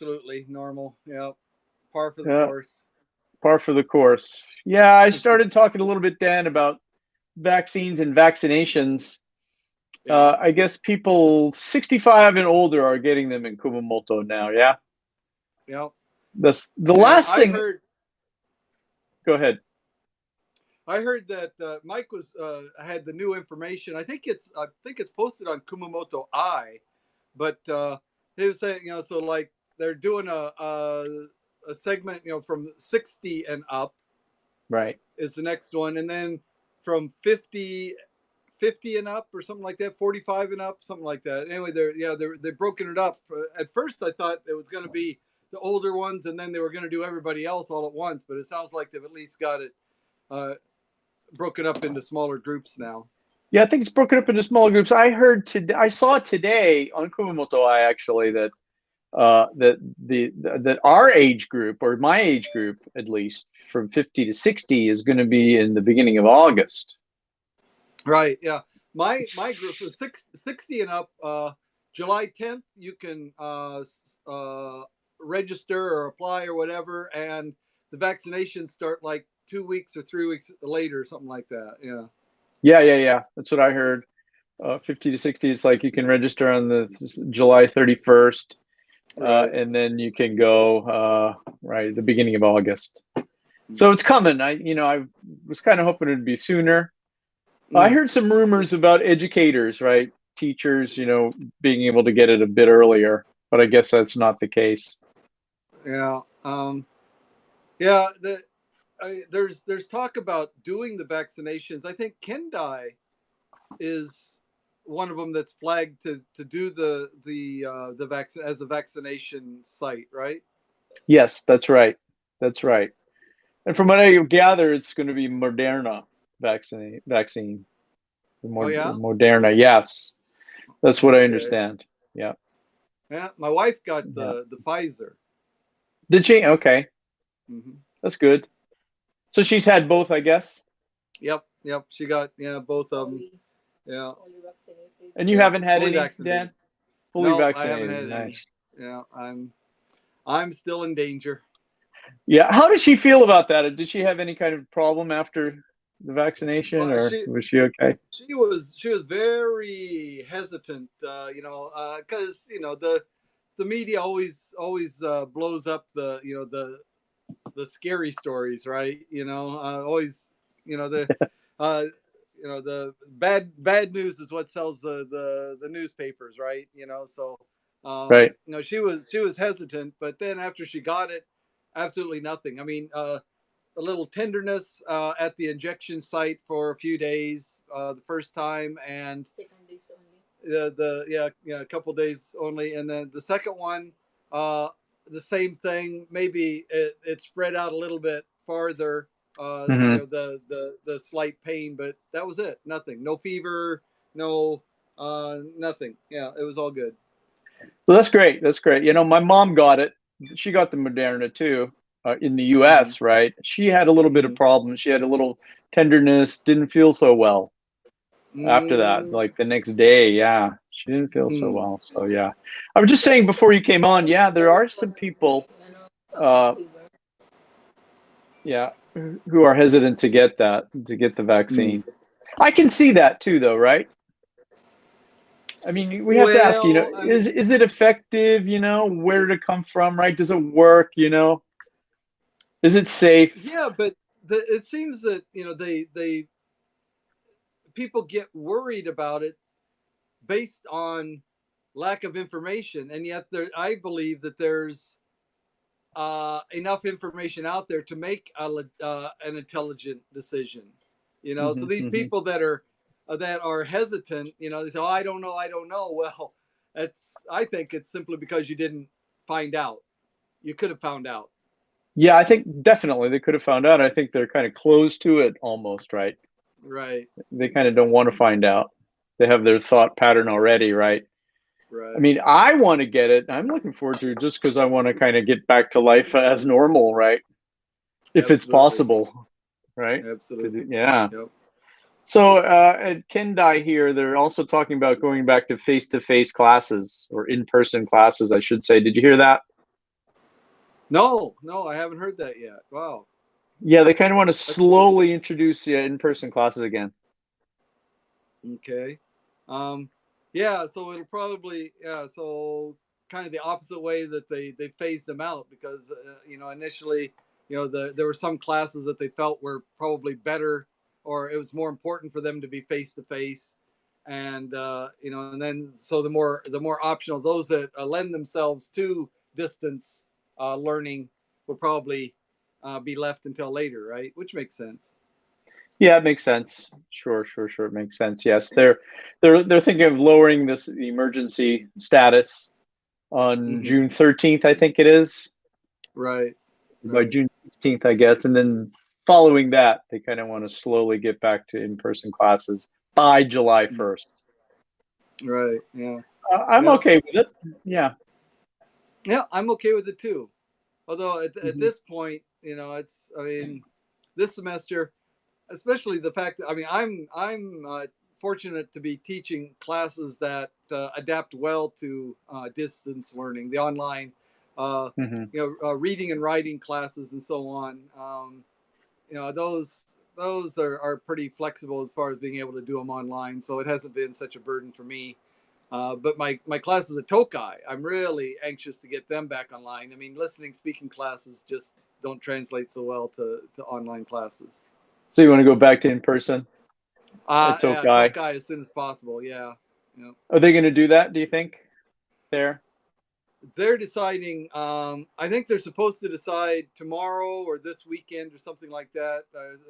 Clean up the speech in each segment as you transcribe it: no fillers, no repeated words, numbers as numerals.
absolutely normal. Yeah, par for the Yeah, course. par for the course. Yeah, I started talking a little bit, Dan, about vaccines and vaccinations. Yeah, I guess people 65 and older are getting them in Kumamoto now. Yeah, yeah. the And last thing. Go ahead. I heard that Mike was had the new information. I think it's posted on Kumamoto Eye, but he was saying, so like they're doing a segment, from 60 and up Right. is the next one, and then from 50 and up or something like that, 45 and up, something like that. Anyway, they've broken it up. At first, I thought it was going to be the older ones, and then they were going to do everybody else all at once. But it sounds like they've at least got it uh, broken up into smaller groups now. Yeah, I think it's broken up into smaller groups. I saw today on Kumamoto Eye actually that that our age group, or my age group at least, from 50 to 60 is going to be in the beginning of August. Right. Yeah. My group was 60 and up. July 10th, you can register or apply or whatever, and the vaccinations start like 2 weeks or 3 weeks later, or something like that. Yeah. Yeah. That's what I heard. 50 to 60, it's like you can register on the July 31st, Right. and then you can go right at the beginning of August. So it's coming. I was kind of hoping it'd be sooner. I Mm. heard some rumors about educators, right? Teachers, being able to get it a bit earlier, but I guess that's not the case. Yeah. Yeah. There's talk about doing the vaccinations. I think Kendai is one of them that's flagged to do the vaccine as a vaccination site, right? Yes, that's right. That's right. And from what I gather, it's going to be Moderna vaccine. Oh yeah. Moderna, yes. That's what I Okay. understand. Yeah. Yeah. My wife got Yeah. the Pfizer. Did she? Okay. Hmm. That's good. So she's had both, I guess. Yep. Yep. She got both of them. Yeah. And you Yeah. haven't had Fully any, Dan? vaccinated. Fully No, I haven't vaccinated. had any. Nice. Yeah. I'm still in danger. Yeah. How does she feel about that? Did she have any kind of problem after the vaccination, Well, or was she okay? she was very hesitant, because the media always blows up the scary stories, right? Always, the uh, the bad news is what sells the newspapers, right? So Right. she was hesitant, but then after she got it, absolutely nothing. I mean, a little tenderness at the injection site for a few days the first time, and the yeah, a couple days only, and then the second one, uh, the same thing. Maybe it spread out a little bit farther. Hmm. The slight pain, but that was it. Nothing. No fever. No. Nothing. Yeah, it was all good. Well, that's great. That's great. My mom got it. She got the Moderna too, in the Mm-hmm. U.S., right? She had a little bit of Mm-hmm. problems. She had a little tenderness, didn't feel so well after that. Mm-hmm. Like the next day, yeah, she didn't feel so Hmm. well. So, yeah. I was just saying before you came on, yeah, there are some people, uh, yeah, who are hesitant to get the Hmm. vaccine. I can see that too, though, right? I mean, we have to ask, Well, I mean, is it effective? Where did it come from, right? Does it work? Is it safe? yeah, but it seems that they people get worried about it based on lack of information, and yet I believe that there's enough information out there to make an intelligent decision. So Hmm. these Hmm. people that are hesitant, they say, "Oh, I don't know, I don't know." Well, I think it's simply because you didn't find out. You could have found out. Yeah, I think definitely they could have found out. I think they're kind of closed to it almost, right? Right. They kind of don't want to find out. They have their thought pattern already, right? I Right. mean, I want to get it. I'm looking forward to it just because I want to kind of get back to life as normal, right? If it's Absolutely. possible, right? Absolutely. Yeah. Yep. So at Kendai here, they're also talking about going back to face-to-face classes or in-person classes, I should say. Did you hear that? No, no, I haven't heard that yet. Wow. Yeah, they kind of want to That's cool. slowly introduce in-person classes again. Okay. Um, yeah, so it'll probably, yeah, so kind of the opposite way that they phased them out because initially, there were some classes that they felt were probably better, or it was more important for them to be face to face, and and then so the more optionals, those that lend themselves to distance learning, will probably be left until later, right? Which makes sense. Yeah, it makes sense. Sure, sure, sure. It makes sense. Yes, they're thinking of lowering this emergency status on Hmm. June 13th, I think it is, Right, by right. June 16th, I guess, and then following that, they kind of want to slowly get back to in-person classes by July 1st. Right. Yeah. I'm Yeah. okay with it. Yeah. Yeah. I'm okay with it too. Although at Mhm. this point, I mean, this semester, especially the fact that, I mean, I'm fortunate to be teaching classes that adapt well to distance learning, the online, Mhm. reading and writing classes and so on. Those are pretty flexible as far as being able to do them online. So it hasn't been such a burden for me. But my classes at Tokai, I'm really anxious to get them back online. I mean, listening, speaking classes just don't translate so well to online classes. So you want to go back to in-person at Yeah, Tokai? Tokai as soon as possible. Yeah, you know, Are they going to do that, do you think, there? they're deciding. I think they're supposed to decide tomorrow or this weekend or something like that.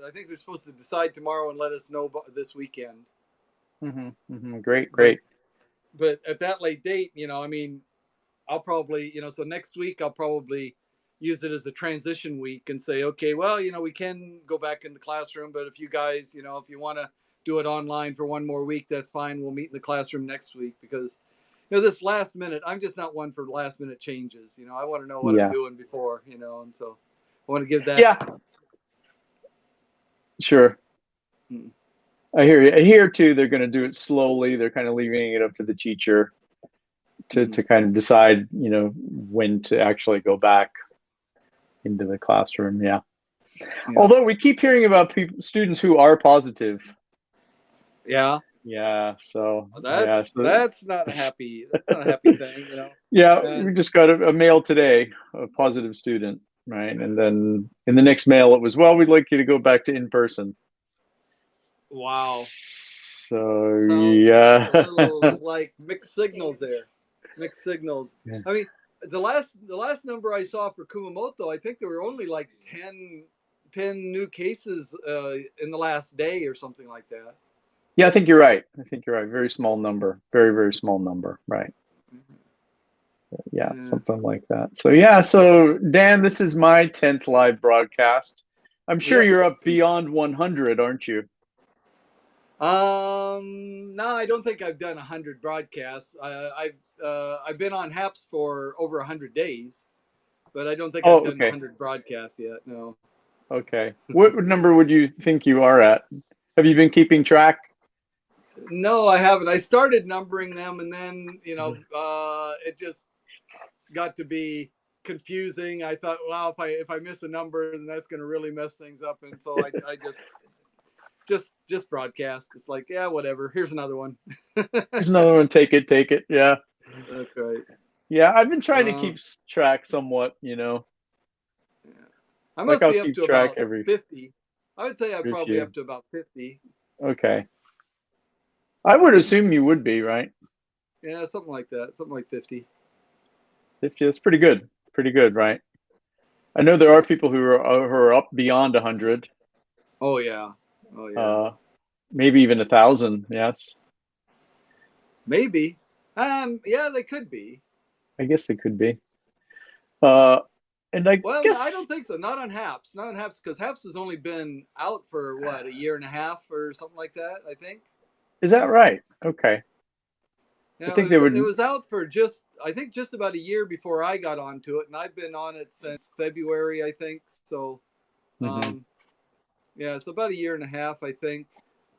I think they're supposed to decide tomorrow and let us know this weekend. Great, But great. at that late date, I mean, I'll probably, so next week I'll probably use it as a transition week and say, okay, well, we can go back in the classroom, but if you guys, if you want to do it online for one more week, that's fine. We'll meet in the classroom next week because, this last minute, I'm just not one for last minute changes. I want to know what I'm Yeah. doing before, and so I want to give that. Yeah, sure. Mm, I hear you. Here too, they're going to do it slowly. They're kind of leaving it up to the teacher mm-hmm. to kind of decide, when to actually go back into the classroom. Yeah. Yeah. Although we keep hearing about students who are positive. Yeah. Yeah. So Well, yeah. that's So that's not a happy. That's not a happy thing, yeah, we And just got a mail today, a positive student, right? And then in the next mail, it was, well, we'd like you to go back to in person. wow. So So yeah. a little like mixed signals there. Mixed signals. Yeah. I mean, the last number I saw for Kumamoto, I think there were only like 10 new cases in the last day or something like that. Yeah, I think you're right. I think you're right. Very small number. Very, very small number. Right. Yeah, Yeah. something like that. So yeah, so Dan, this is my 10th live broadcast. I'm sure you're Yes. up beyond 100, aren't you? No, I don't think I've done 100 broadcasts. I've been on HAPS for over 100 days, but I don't think I've Oh, done okay. 100 broadcasts yet. No. Okay. What number would you think you are at? Have you been keeping track? No, I haven't. I started numbering them, and then it just got to be confusing. I thought, wow, if I miss a number, then that's going to really mess things up, and so I just broadcast. It's like, yeah, whatever. Here's another one. There's another one. Take it, take it. Yeah. That's right. Yeah, I've been trying to Uh, keep track somewhat. yeah. I Like must I'll be up keep to track about every 50. I would say I'm probably few. up to about 50. Okay. I would assume you would be, right? Yeah, something like that. Something like 50. 50, that's pretty good. Pretty good, right? I know there are people who are up beyond 100. Oh yeah. Oh yeah. Uh, maybe even 1,000. Yes, Maybe. Yeah, they could be. I guess it could be. Uh, and I Well, no, I don't guess think so. Not on HAPS. Not on HAPS because HAPS has only been out for what, a year and a half or something like that. I think. is that right? Okay, I Yeah, think they it would. was out for just about a year before I got onto it, and I've been on it since February, I think. So, Mhm. um, yeah, so about a year and a half, I think.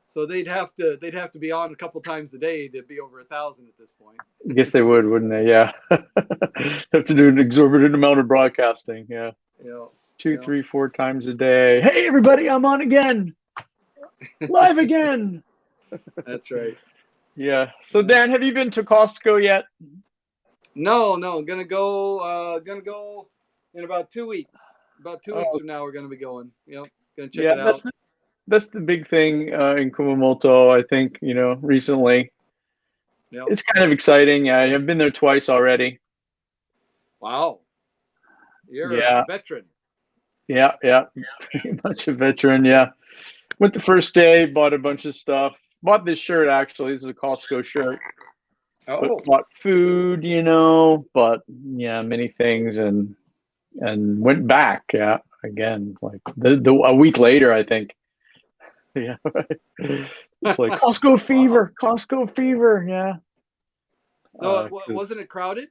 So they'd have to be on a couple times a day to be over 1,000 at this point. I guess they would, wouldn't they? Yeah. Have to do an exorbitant amount of broadcasting. Yeah. Yeah. Two, Yeah. 3, 4 times a day. Hey, everybody, I'm on again. Live again. That's right. Yeah. So, Dan, have you been to Costco yet? No, gonna go in about 2 weeks. About 2 weeks Oh, from now, we're gonna be going. Yep, gonna check yeah. it out. That's the big thing in Kumamoto. I think recently. Yep. It's kind of exciting. I've been there twice already. Wow, you're Yeah. a veteran. Yeah. Pretty much a veteran. Yeah. Went the first day, bought a bunch of stuff. Bought this shirt actually. This is a Costco shirt. But Oh, bought food, but yeah, many things, and went back. Yeah, again, like a week later, I think. Yeah, right. It's like Costco fever, Costco fever. Yeah. so 'Cause wasn't it crowded?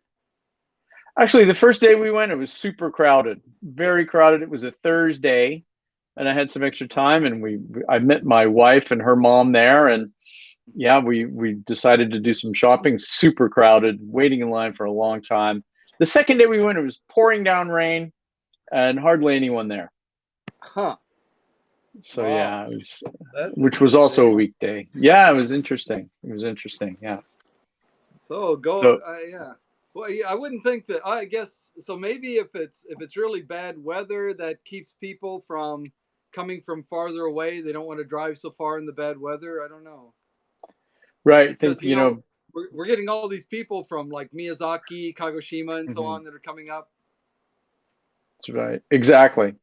actually, the first day we went, it was super crowded, very crowded. It was a Thursday, and I had some extra time, and I met my wife and her mom there, and yeah, we decided to do some shopping. Super crowded, waiting in line for a long time. The second day we went, it was pouring down rain, and hardly anyone there. Huh. So Wow. yeah, it was, That's which was also a interesting. weekday. Yeah, it was interesting. It was interesting. Yeah. So So yeah. Well, yeah, I wouldn't think that. I guess so. Maybe if it's really bad weather that keeps people from coming from farther away, they don't want to drive so far in the bad weather. I don't know. right, I Because think we're getting all these people from like Miyazaki, Kagoshima, and so mhm, on that are coming up. that's right. Exactly.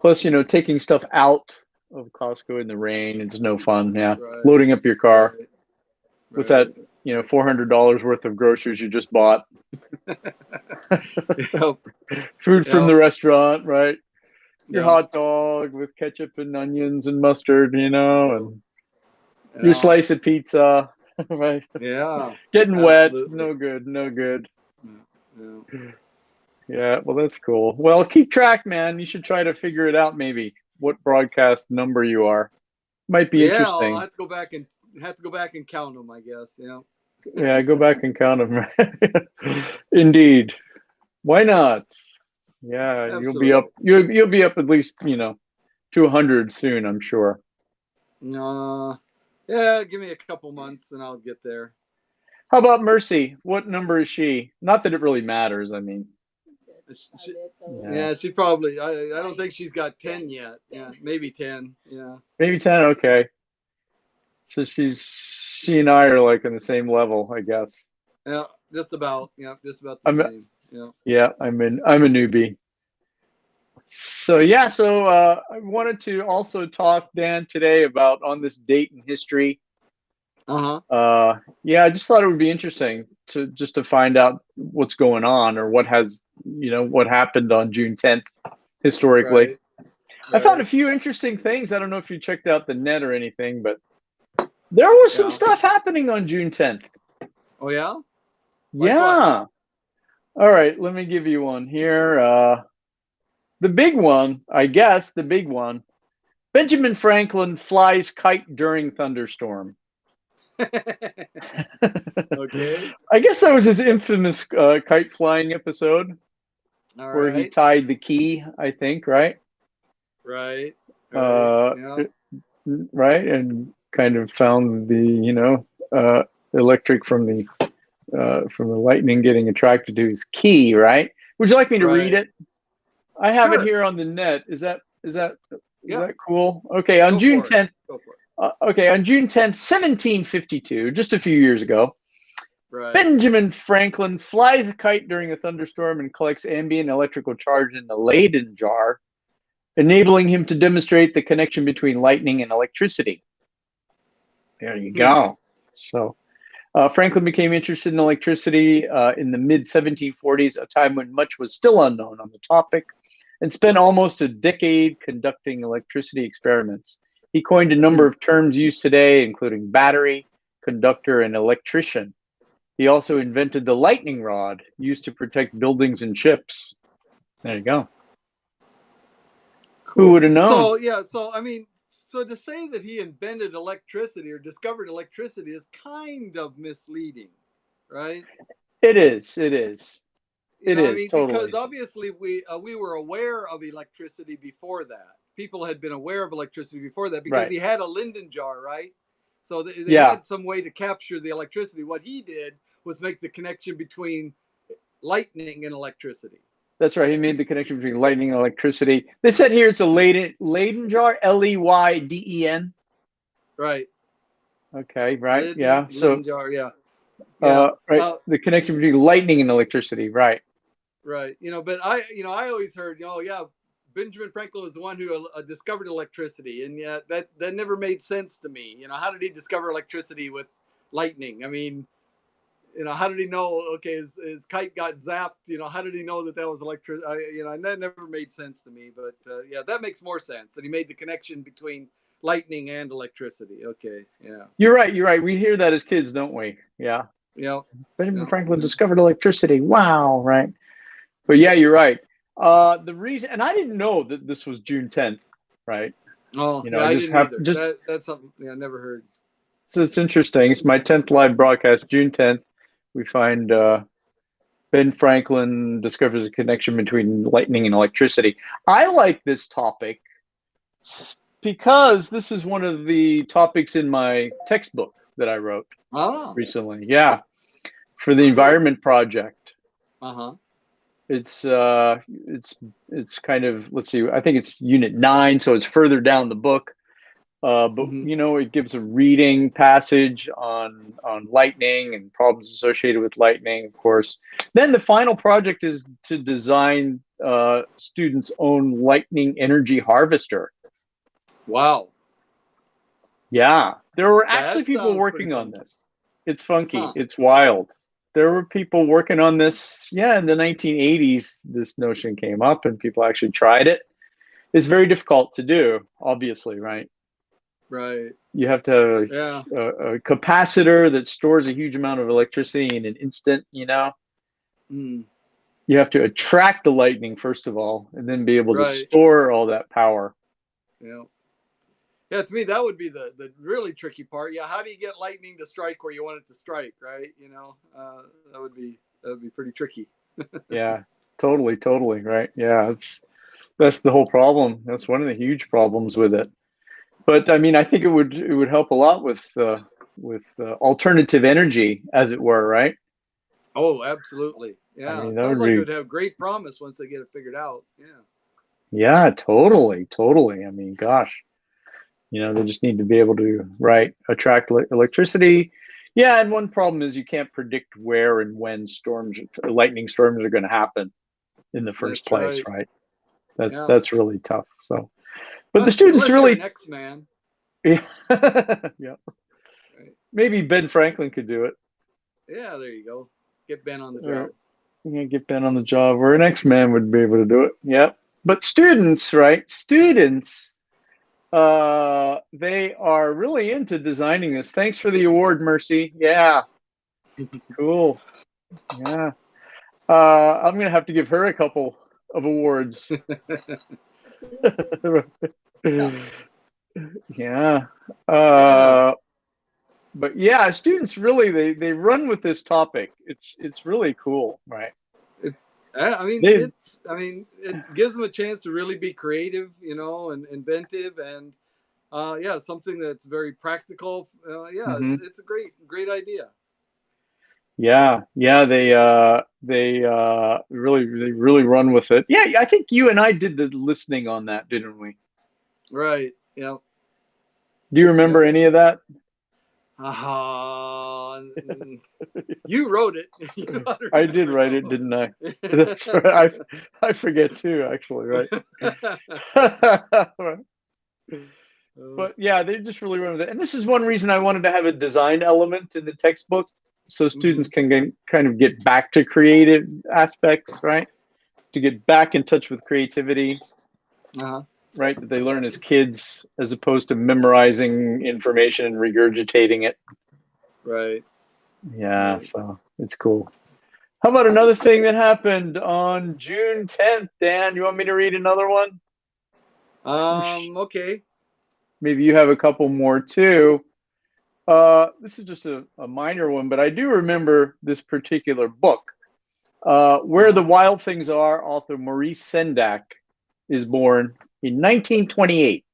Plus, taking stuff out of Costco in the rain, it's no fun. Yeah, Right, loading up your car right, with that, right. $400 worth of groceries you just bought. Yep, Food from yep, the restaurant, right? Your yep, hot dog with ketchup and onions and mustard, and your yeah, slice of pizza, right? yeah, Getting wet, absolutely. no good, no good. Yeah. Yeah, well, that's cool. Well, keep track, man. You should try to figure it out, maybe what broadcast number you are. Might be Yeah, I'll interesting. have to go back and count them, I guess. Yeah. Yeah, go back and count them. Indeed. Why not? Yeah, you'll be up. Absolutely. You'll be up at least to 100 soon, I'm sure. Yeah, give me a couple months and I'll get there. How about Mercy? What number is she? Not that it really matters. I mean, She, yeah, yeah, she probably. I don't think she's got 10 yet. Yeah, maybe 10. Yeah. maybe 10. Okay, so she and I are like on the same level, I guess. Yeah, just about. Yeah, just about the I'm same. Yeah. yeah, I'm a newbie. So yeah, I wanted to also talk, Dan, today about on this date in history. Uh-huh. Yeah, I just thought it would be interesting to find out what's going on, or what happened on June 10th historically. Right. I found a Right. few interesting things. I don't know if you checked out the net or anything, but there was some Yeah. stuff happening on June 10th. Oh yeah. Like what? Yeah. All right, let me give you one here. The big one, I guess, the big one. Benjamin Franklin flies kite during thunderstorm. Okay. I guess that was his infamous kite flying episode All where he right. tied the key, I think, right? Right. Right. Uh, Yeah. right, and kind of found the electric from the lightning getting attracted to his key, right? Would you like me to read Right. it? I have it Sure. here on the net. Is that Yeah. cool? Okay, on Go June for it. 10th. Go for it. Okay, on June 10th, 1752, just a few years ago, Right. Benjamin Franklin flies a kite during a thunderstorm and collects ambient electrical charge in the Leyden jar, enabling him to demonstrate the connection between lightning and electricity. There you go. So Franklin became interested in electricity in the mid 1740s, a time when much was still unknown on the topic, and spent almost a decade conducting electricity experiments. He coined a number of terms used today, including battery, conductor, and electrician. He also invented the lightning rod used to protect buildings and ships. There you go. Cool. Who would have known? So yeah. So I mean, so to say that he invented electricity or discovered electricity is kind of misleading, right? It is. It is. You It know, I is mean, because totally. obviously we were aware of electricity before that. People had been aware of electricity before that because Right. he had a Linden jar, right? So they Yeah, had some way to capture the electricity. What he did was make the connection between lightning and electricity. that's right. He made the connection between lightning and electricity. They said here it's a Leyden jar, Leyden. Right. Okay, right. Linden, Yeah. So, Linden jar. Yeah. Yeah. right, the connection between lightning and electricity. Right. Right. You know, but I always heard, yeah, Benjamin Franklin was the one who discovered electricity, and yet that never made sense to me. You know, how did he discover electricity with lightning? I mean, how did he know? Okay, his kite got zapped. How did he know that was electric? And that never made sense to me. But yeah, that makes more sense. That he made the connection between lightning and electricity. Okay, yeah, You're right. You're right. We hear that as kids, don't we? Yeah. yeah, Benjamin yeah, Franklin discovered electricity. Wow. Right. But yeah, you're right. The reason, and I didn't know that this was June 10th, right? Oh, You know, yeah, I I just didn't have either. just That's something. Yeah, I never heard. so it's interesting. It's my 10th live broadcast, June 10th. We find Ben Franklin discovers a connection between lightning and electricity. I like this topic because this is one of the topics in my textbook that I wrote Oh, recently. Yeah, for the cool. Environment Project. Uh-huh. It's kind of, let's see, I think it's Unit 9, so it's further down the book. But Mm-hmm. it gives a reading passage on lightning and problems associated with lightning, of course. Then the final project is to design students' own lightning energy harvester. Wow. Yeah, there were actually That people sounds pretty working on funky. this. It's funky. Huh. It's wild. There were people working on this. Yeah, in the 1980s, this notion came up and people actually tried it. It's very difficult to do, obviously, right? Right. You have to have Yeah. a capacitor that stores a huge amount of electricity in an instant. Mm. You have to attract the lightning, first of all, and then be able to Right. store all that power. Yeah. Yeah, to me that would be the really tricky part. Yeah, how do you get lightning to strike where you want it to strike, right? That would be pretty tricky. Yeah, totally, right? Yeah, that's the whole problem. That's one of the huge problems with it. But I mean, I think it would help a lot with alternative energy, as it were, right? Oh, absolutely. I Yeah, mean, it that sounds would like it be, would have great promise once they get it figured out. Yeah. yeah, totally. I mean, gosh, they just need to be able to, right, attract electricity. Yeah, and one problem is you can't predict where and when lightning storms are going to happen in the first That's place, right. right? That's Yeah. that's really tough. So, but the students Unless you're really, an X-Man. yeah, yeah. Right. Maybe Ben Franklin could do it. Yeah, there you go. Get Ben on the Uh, job. get Ben on the job, or an X-Man would be able to do it. Yeah, but students, right? Students, they are really into designing this. Thanks for the award, Mercy. Yeah, cool. Yeah, I'm gonna have to give her a couple of awards. Yeah. Yeah. Yeah. But yeah, students really they run with this topic. It's really cool, right? I mean, They it gives them a chance to really be creative, and inventive, and yeah, something that's very practical. Yeah, it's mhm. it's a great idea. Yeah, they really run with it. Yeah, I think you and I did the listening on that, didn't we? Right. Yeah. Do you Yeah. remember any of that? Uh, you wrote it. You ought to I did remember write some it, of didn't I? That's right. I forget too, actually, right? it. But yeah, they just really run with it. And this is one reason I wanted to have a design element in the textbook so students Mhm. can kind of get back to creative aspects, right? To get back in touch with creativity, Uh-huh. right? That they learn as kids as opposed to memorizing information and regurgitating it. Right. Yeah, Right. so it's cool. How about another thing that happened on June 10th, Dan? You want me to read another one? Okay. maybe you have a couple more too. This is just a minor one, but I do remember this particular book. Where the Wild Things Are, author Maurice Sendak is born in 1928.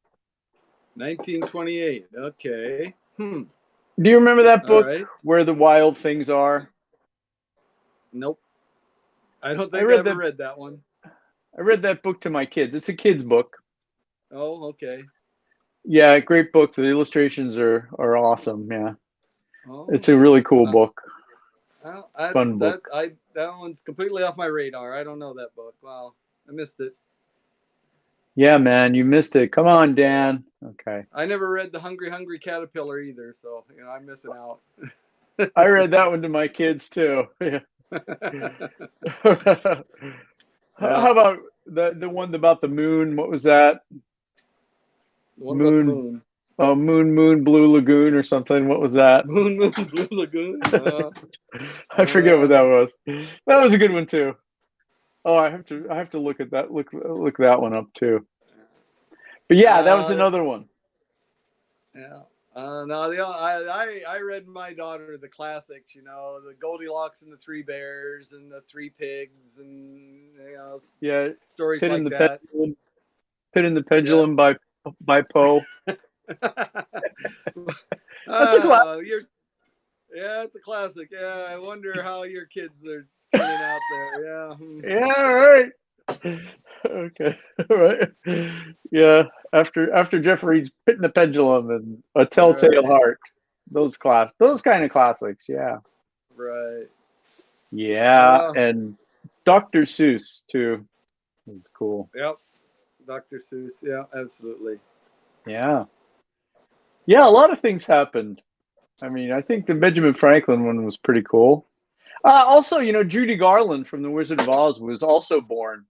1928. Okay. Do you remember that All book, right. Where the Wild Things Are? Nope. I don't I think I read ever that. read that one. I read that book to my kids. It's a kid's book. Oh, okay. Yeah, great book. The illustrations are awesome. Yeah, Oh, it's a really cool book. well, Fun book. that one's completely off my radar. I don't know that book. Wow, I missed it. Yeah, man, you missed it. Come on, Dan. Okay. I never read The Hungry Hungry Caterpillar either, so I'm missing out. I read that one to my kids too. Yeah. Yeah. How about the one about the moon? What was that? The one about the Moon, moon. moon, blue lagoon or something. What was that? Moon, Blue Lagoon. I forget what that was. That was a good one too. Oh, I have to look at that. Look that one up too. But yeah, that was another one. Yeah. No, I read my daughter the classics, the Goldilocks and the Three Bears and the Three Pigs and Yeah, stories Pit in like the that. Pendulum. Pit in the Pendulum by Poe. That's a classic. Yeah, it's a classic. Yeah, I wonder how your kids are turning out there. Yeah. Yeah, right. Okay, all right. Yeah, after Jeff Reed's Pit in the Pendulum and A Telltale Right. Heart, those kind of classics. Yeah, Right. yeah, and Dr. Seuss too. It's cool. Yep. Dr. Seuss. Yeah, absolutely. Yeah, yeah. A lot of things happened. I mean, I think the Benjamin Franklin one was pretty cool. Also, Judy Garland from The Wizard of Oz was also born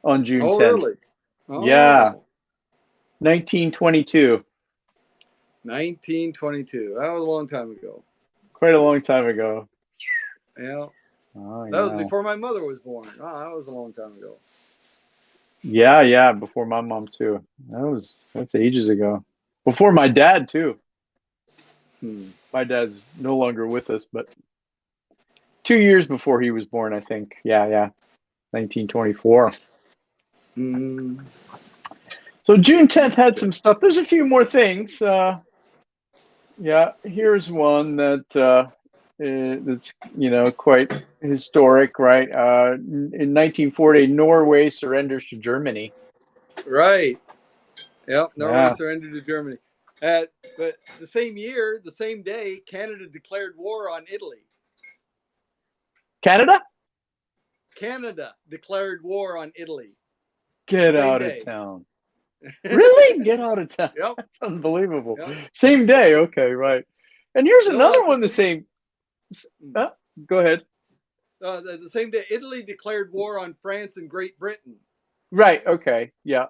on June Oh, 10th. really? Yeah, Oh. 1922. 1922. That was a long time ago. Quite a long time ago. Yeah. Oh, That was yeah. before my mother was born. Oh, that was a long time ago. Yeah, before my mom too. That's ages ago. Before my dad too. My dad's no longer with us, but 2 years before he was born, I think. Yeah. 1924. So June 10th had some stuff. There's a few more things. Yeah, here's one that's quite historic, right? In 1940, Norway surrenders to Germany. Right. Yep. Norway Yeah. surrendered to Germany. But the same year, the same day, Canada declared war on Italy. Canada? Canada declared war on Italy. Get out of town. Really? Get out of town. Yep. That's unbelievable. Yep. Same day. Okay, right. And here's another one the same. Go ahead. The same day, Italy declared war on France and Great Britain. Right. Okay. Yeah.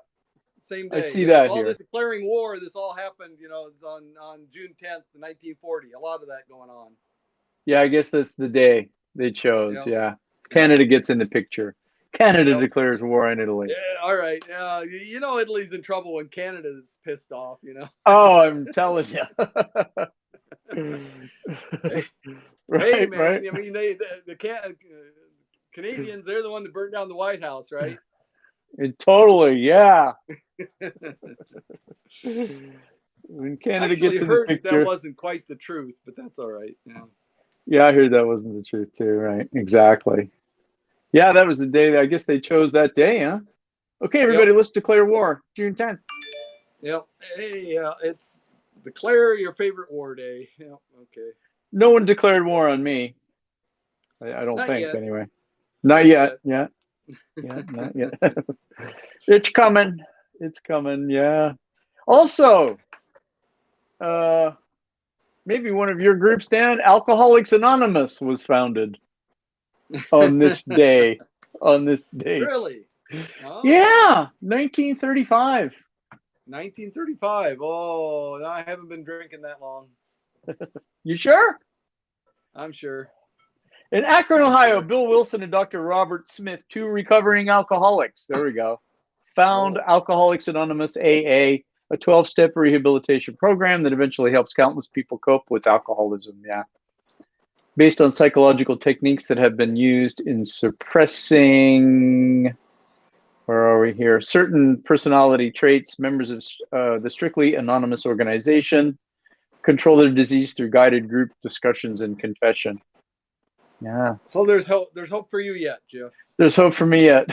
Same day. I see that all here. This declaring war, this all happened, on June 10th, 1940. A lot of that going on. Yeah, I guess that's the day they chose. Yep. Yeah. Canada gets in the picture. Canada declares war on Italy. Yeah, all right. Italy's in trouble when Canada's pissed off, Oh, I'm telling you. Hey, man. Right? I mean, the Canadians, they're the one that burned down the White House, right? Totally, yeah. When Canada gets in the picture, that wasn't quite the truth, but that's all right. Yeah, I heard that wasn't the truth too. Right? Exactly. Yeah, that was the day. I guess they chose that day, huh? Okay, everybody, let's declare war. June 10th. Yep. Hey, it's declare your favorite war day. Yep. Okay. No one declared war on me. I don't think, yet. Anyway. Not yet. Yeah. Not yet. It's coming. It's coming. Yeah. Also, maybe one of your groups, Dan, Alcoholics Anonymous was founded on this day. On this day. Really? Oh. Yeah. 1935. 1935. Oh, I haven't been drinking that long. You sure? I'm sure. In Akron, Ohio, Bill Wilson and Dr. Robert Smith, two recovering alcoholics, there we go, found Alcoholics Anonymous AA a 12-step rehabilitation program that eventually helps countless people cope with alcoholism. Yeah. Based on psychological techniques that have been used in suppressing, where are we here? Certain personality traits, members of the Strictly Anonymous organization control their disease through guided group discussions and confession. Yeah. So there's hope. There's hope for you yet, Jeff. There's hope for me yet.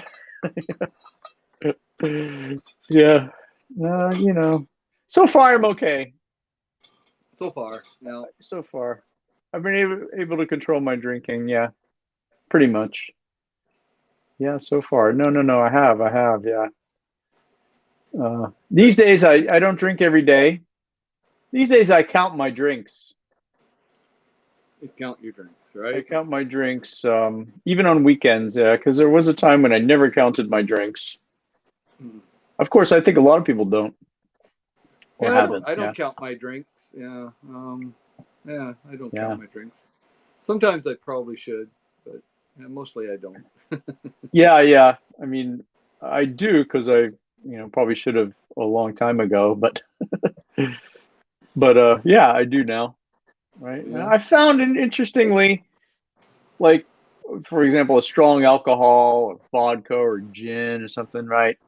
Yeah. You know, so far I'm okay. So far, no. So far, I've been able to control my drinking. Yeah, pretty much. Yeah, so far. No. I have. Yeah. These days, I don't drink every day. These days, I count my drinks. You count your drinks, I right? count my drinks, even on weekends. Yeah, because there was a time when I never counted my drinks. Hmm. Of course, I think a lot of people don't. Or Yeah, haven't. I don't Yeah. count my drinks. Yeah, I don't Yeah. count my drinks. Sometimes I probably should, but mostly I don't. Yeah. I mean, I do because I, probably should have a long time ago, but yeah, I do now. Right. Yeah. I found interestingly, like, for example, a strong alcohol, or vodka or gin or something, right?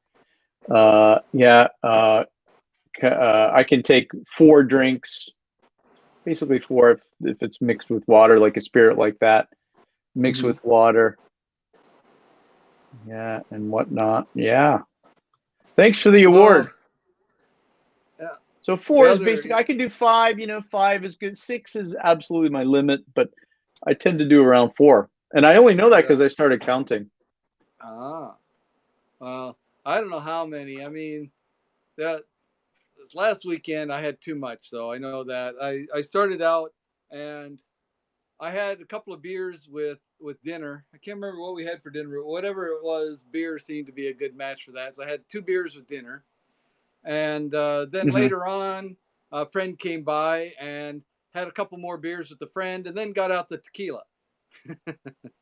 I can take 4 drinks, basically 4 if it's mixed with water, like a spirit like that, mixed Mhm. with water. Yeah, and whatnot. Yeah. Thanks for the award. Yeah. So 4 is Yeah, basically, I can do 5, 5 is good. 6 is absolutely my limit, but I tend to do around 4. And I only know that because I started counting. Well, I don't know how many. I mean, this last weekend I had too much, though. I know that. I started out and I had a couple of beers with dinner. I can't remember what we had for dinner, but whatever it was, beer seemed to be a good match for that. So I had 2 beers with dinner, and then Mhm. later on, a friend came by and had a couple more beers with the friend, and then got out the tequila.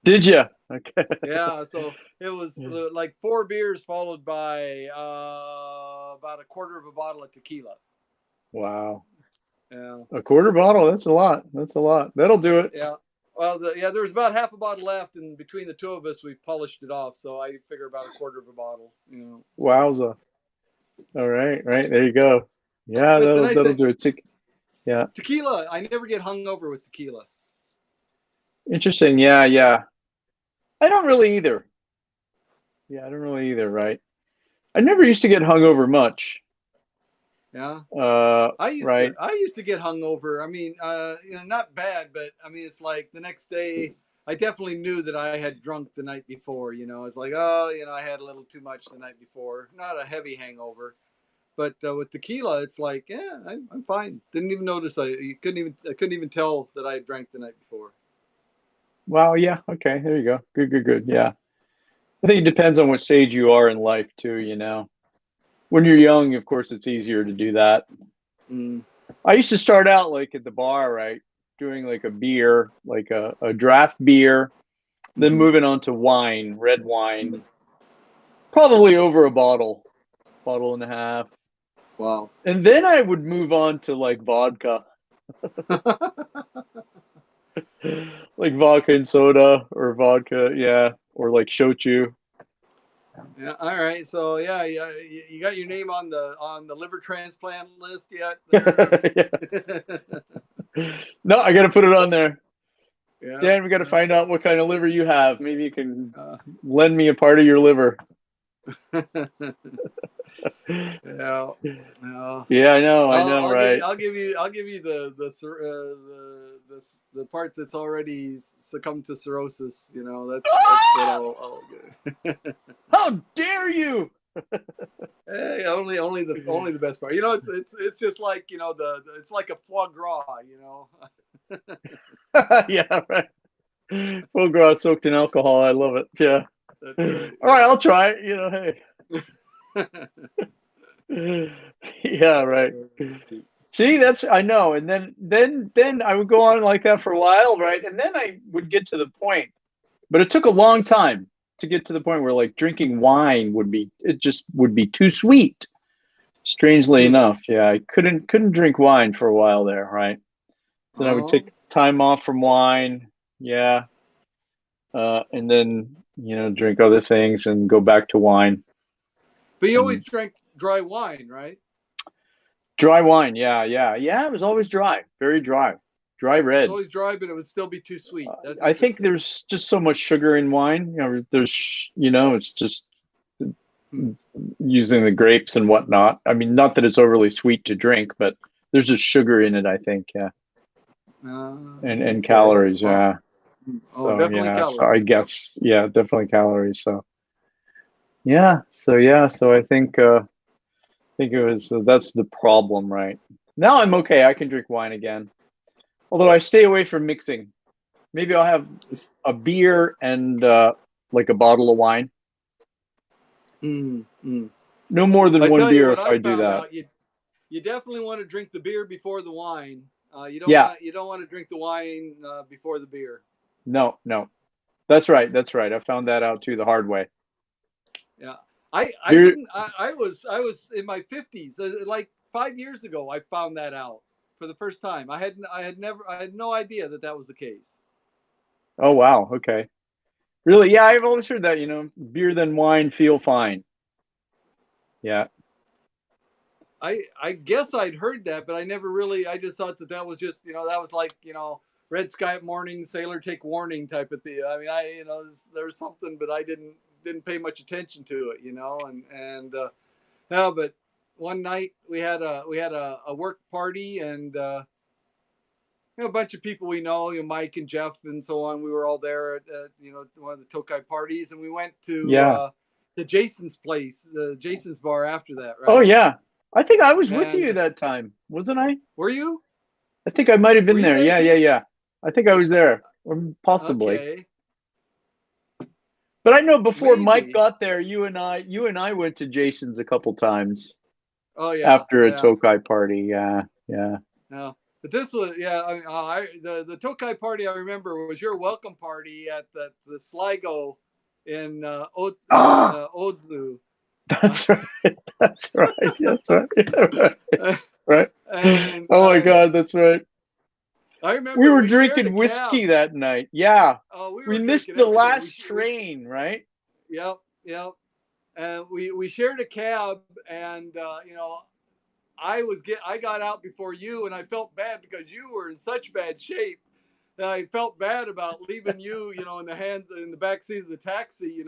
Did you? Okay. Yeah, so it was like 4 beers followed by about a quarter of a bottle of tequila. Wow. Yeah, A quarter bottle? That's a lot. That's a lot. That'll do it. yeah. Well, there was about half a bottle left, and between the 2 of us, we polished it off. So I figure about a quarter of a bottle. Wowza. All right. Right. There you go. Yeah, But the nice that'll thing, do it. Yeah. tequila, I never get hungover with tequila. Interesting. Yeah. I don't really either. Yeah, I don't really either, right? I never used to get hungover much. Yeah. Right. I used to get hungover. I mean, not bad, but I mean, it's like the next day, I definitely knew that I had drunk the night before. It's like, oh, I had a little too much the night before. Not a heavy hangover, but with tequila, it's like, yeah, I'm fine. Didn't even notice. I couldn't even tell that I had drank the night before. Wow. Yeah. Okay. There you go. Good. Yeah. I think it depends on what stage you are in life too. When you're young, of course, it's easier to do that. Mm. I used to start out like at the bar, right? Doing like a beer, like a draft beer, then moving on to wine, red wine, probably over a bottle and a half. Wow. And then I would move on to like vodka, like vodka and soda or vodka, yeah, or like shochu. Yeah. All right. So yeah, you got your name on the liver transplant list yet? No, I got to put it on there. Yeah. Dan, we got to find out what kind of liver you have. Maybe you can Uh, lend me a part of your liver. yeah. Yeah, I know, right? I'll give you the part that's already succumbed to cirrhosis. That's what I'll do. How dare you? Hey, only the best part. It's just like it's like a foie gras. Yeah, right. Foie gras soaked in alcohol. I love it. Yeah. That's right. All right, I'll try it. Hey. Yeah, right. See, I know. And then I would go on like that for a while, right? And then I would get to the point, but it took a long time to get to the point where like drinking wine would be too sweet. Strangely Hmm. enough, yeah, I couldn't drink wine for a while there, right? Then I would Oh, take time off from wine, yeah, and then drink other things and go back to wine but you always and drank dry wine, right? dry wine. Yeah, yeah, yeah. It was always dry, very dry, dry It was red. always dry, but it would still be too sweet. That's I think interesting. there's just so much sugar in wine. It's just Hmm. using the grapes and whatnot. I mean, not that it's overly sweet to drink, but there's just sugar in it, I think. Yeah, and Okay. calories. Wow. Yeah. Oh, So definitely yeah. So I calories. guess yeah, definitely calories. So yeah. So yeah. So I think it was that's the problem, right? Now I'm okay. I can drink wine again, although I stay away from mixing. Maybe I'll have a beer and like a bottle of wine. Mm, mm. No more than I one tell you beer what if I I do found that. out. You definitely want to drink the beer before the wine. Yeah. You don't want to drink the wine before the beer. No, no. That's right. That's right. I found that out too the hard way. Yeah. I Beer. didn't I was in my 50s, like 5 years ago I found that out for the first time. I had no idea that that was the case. Oh wow. Okay. Really? Yeah, I've always heard that. Beer than wine, feel fine. Yeah. I guess I'd heard that, but I never really. I just thought that that was just that was like red sky at morning, sailor take warning type of thing. I mean, there was something, but I didn't pay much attention to it, and no, but one night we had a work party and a bunch of people we know, Mike and Jeff and so on. We were all there at one of the Tokai parties, and we went Yeah. to Jason's place, the Jason's bar after that, Oh right? yeah. I think I was with you And that time, wasn't I? were you? I think I might have Were been you there. there Yeah, yeah, too? yeah. I think I was there, or possibly. Okay, But I know before Mike maybe. got there, you and I went to Jason's a couple times Oh yeah, after a yeah, Tokai party. Yeah, yeah. no. But this was yeah. The Tokai party I remember was your welcome party at the Sligo in Ah, Odzu. that's right. That's right. That's right. Yeah, right. Right. And Oh my God, that's right. I We remember were we shared a drinking cab. whiskey that night. Yeah. Oh, we We were missed drinking the everything. last We train, right? Yep, yep. And we shared a cab, and I got out before you, and I felt bad because you were in such bad shape. That I felt bad about leaving you, in the back seat of the taxi,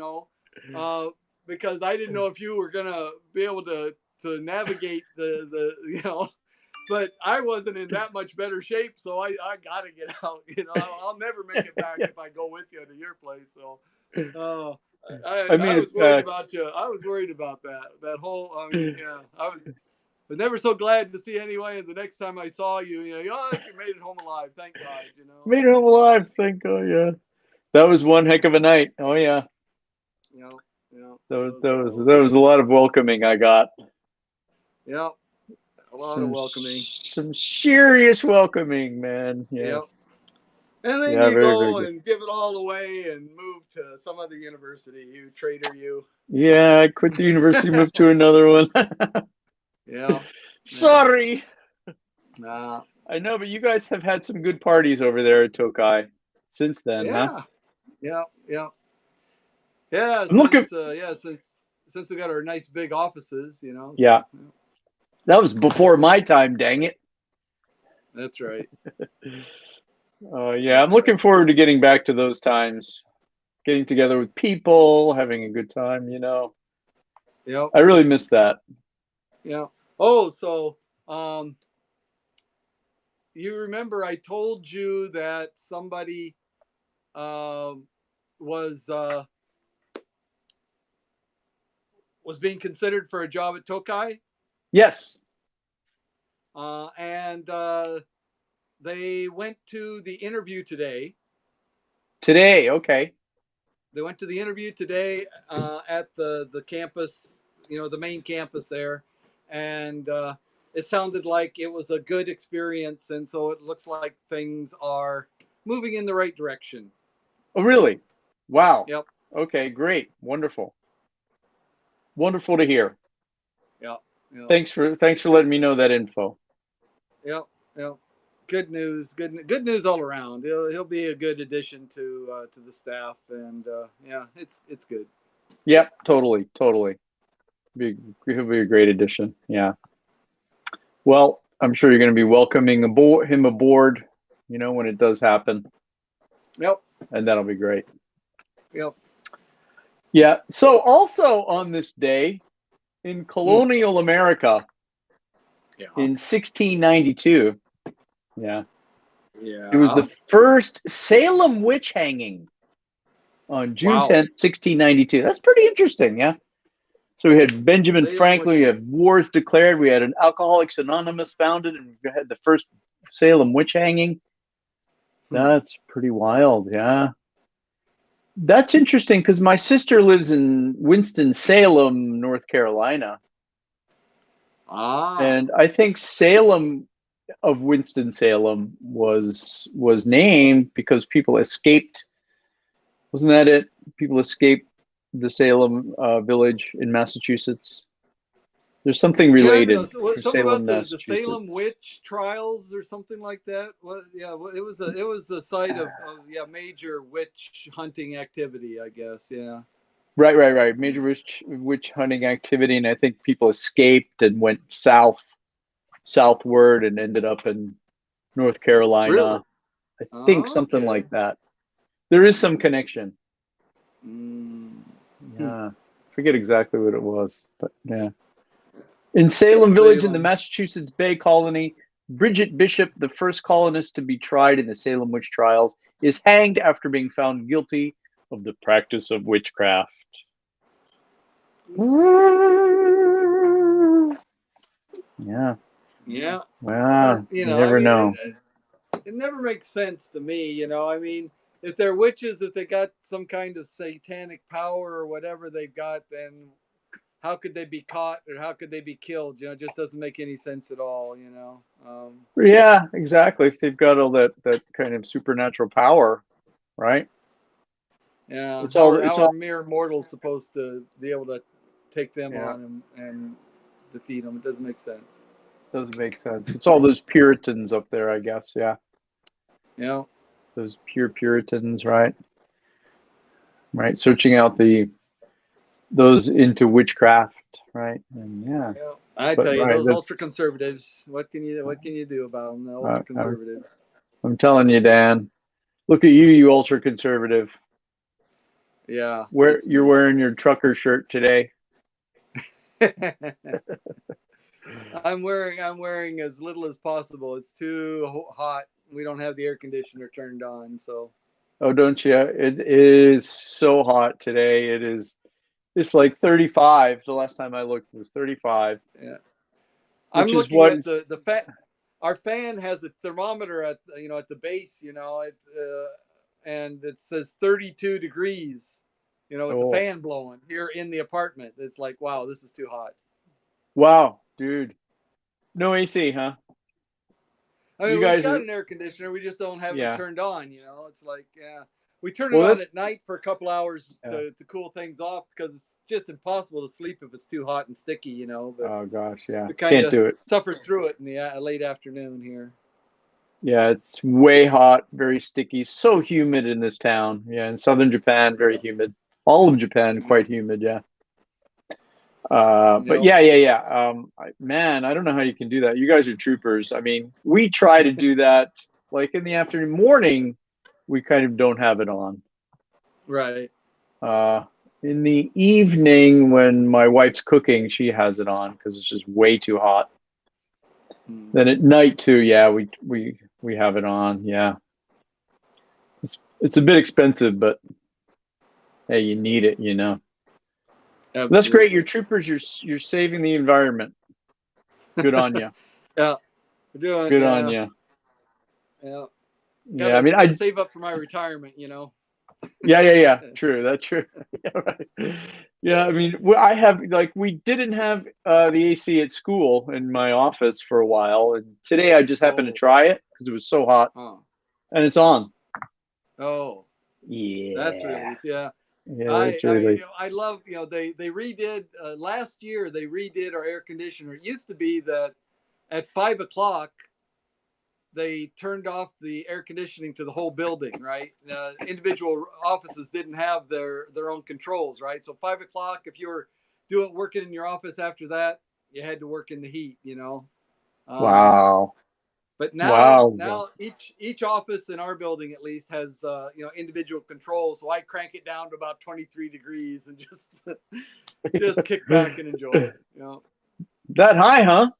uh, because I didn't know if you were gonna be able to navigate the But I wasn't in that much better shape, so I gotta get out. I'll never make it back if I go with you to your place. So, uh, I I made was it worried back. about you. I was worried about that whole. I mean, yeah, I was. But never so glad to see anyway. And the next time I saw you, oh, you made it home alive. Thank God. Made it home alive. Thank God. Yeah. That was one heck of a night. Oh yeah. You know, That was those that was that was a lot of welcoming I got. yeah, a lot of Some welcoming. some serious welcoming, man. Yeah. Yep. And then Yeah, you very, very go good. and give it all away and move to some other university. You traitor, you. Yeah, I quit the university, moved to another one. Yeah, yeah. Sorry. Nah. I know, but you guys have had some good parties over there at Tokai since then, huh? Yeah, yeah, yeah, yeah. I'm looking. Since we got our nice big offices, Yeah, so yeah, that was before my time, dang it. that's right. Yeah, I'm That's looking right. forward to getting back to those times, getting together with people, having a good time, Yep. I really miss that. Yeah. Oh, so um, you remember I told you that somebody um was was being considered for a job at Tokai, Yes, and they went to the interview today. today. Okay. They went to the interview today at the campus, the main campus there, and it sounded like it was a good experience, and so it looks like things are moving in the right direction. Oh, really? Wow. Yep, Okay, great. Wonderful. Wonderful to hear. yep, Yep. Thanks for letting me know that info. Yep. Yep. Good news. Good news all around. He'll be a good addition to the staff, and yeah, it's good. It's good. Yep, totally. He'll be a great addition. Yeah. Well, I'm sure you're going to be welcoming him aboard, when it does happen, Yep. and that'll be great. Yep. Yeah. So also on this day in colonial America Yeah. in 1692, yeah, Yeah. it was the first Salem witch hanging on June Wow. 10th, 1692. That's pretty interesting, yeah. So we had Benjamin Salem Franklin, we witch had wars declared, we had an Alcoholics Anonymous founded, and we had the first Salem witch hanging. That's pretty wild, yeah. That's interesting because my sister lives in Winston-Salem, North Carolina. Ah. And I think Salem of Winston-Salem was named because people escaped. Wasn't that it? People escaped the Salem village in Massachusetts. There's something Yeah, I related know. So, to something Salem, about the Salem Massachusetts. witch trials or something like that. What? Yeah, it was the site of yeah, major witch hunting activity, I guess. Yeah. Right. Major witch hunting activity, and I think people escaped and went southward, and ended up in North Really? Carolina. I think something Okay. like that. There is some connection. Mm. Yeah, forget exactly what it was, but yeah. In Salem Village in the Salem. Massachusetts Bay Colony, Bridget Bishop, the first colonist to be tried in the Salem witch trials, is hanged after being found guilty of the practice of witchcraft. Yeah. Yeah. Wow. You You know, I never mean, know. it never makes sense to me. You know, I mean, if they're witches, if they got some kind of satanic power or whatever they've got, then how could they be caught or how could they be killed? You know, it just doesn't make any sense at all. You know. Yeah, exactly. If they've got all that kind of supernatural power, right? Yeah. It's all How are mere mortals supposed to be able to take them yeah, on and defeat them? It doesn't make sense. doesn't make sense. It's all those Puritans up there, I guess. Yeah. You know. Those pure Puritans, right? Right. Searching out those into witchcraft, right? And yeah. Yeah. I But tell you, right, those that's ultra conservatives. What can you do about them? The ultra conservatives. I'm telling you, Dan. Look at you ultra conservative. Yeah. Where That's you're me. wearing your trucker shirt today. I'm wearing as little as possible. It's too hot. We don't have the air conditioner turned on, so. Oh, don't you? It is so hot today. It's like 35. The last time I looked it was 35, Yeah. I'm which is looking what at is the fan. Our fan has a thermometer at at the base, and it says 32 degrees. You know, with the oh fan blowing here in the apartment. It's like, wow, this is too hot. wow, dude. No AC, huh? I You mean, we've guys got are an air conditioner, we just don't have it yeah. turned on. You know, it's like, yeah, we turn it Well, on that's at night for a couple hours yeah. to cool things off because it's just impossible to sleep if it's too hot and sticky. But Oh gosh, yeah. we kind Can't of do it. suffer through it in the late afternoon here. Yeah, it's way hot, very sticky, so humid in this town. Yeah, in southern Japan, very humid. All of Japan, quite humid. Yeah. But Yep. yeah. Man, I don't know how you can do that. You guys are troopers. I mean, we try to do that like in the afternoon, morning. We kind of don't have it on. Right. In the evening, when my wife's cooking, she has it on because it's just way too hot. Then at night too, yeah, we have it on. Yeah, it's a bit expensive, but hey, you need it, Absolutely. That's great. You're troopers. You're saving the environment. Good on you. Yeah. We're doing. Good on Yeah. you. Yeah. Yeah, I mean, Gotta save up for my retirement. Yeah. True. That's true. Yeah, right. Yeah, I mean, I have we didn't have the AC at school in my office for a while, and today I just happened to try it because it was so hot, Oh. and it's on. Oh. That's Yeah. relief. Yeah. Yeah, it's really late. I love, they redid last year. They redid our air conditioner. It used to be that at 5 o'clock they turned off the air conditioning to the whole building, right? Individual offices didn't have their own controls, right? So 5 o'clock, if you were working in your office after that, you had to work in the heat, Um, Wow. but Wow. now each office in our building at least has individual controls. So I crank it down to about 23 degrees and just kick back and enjoy it. That high, huh?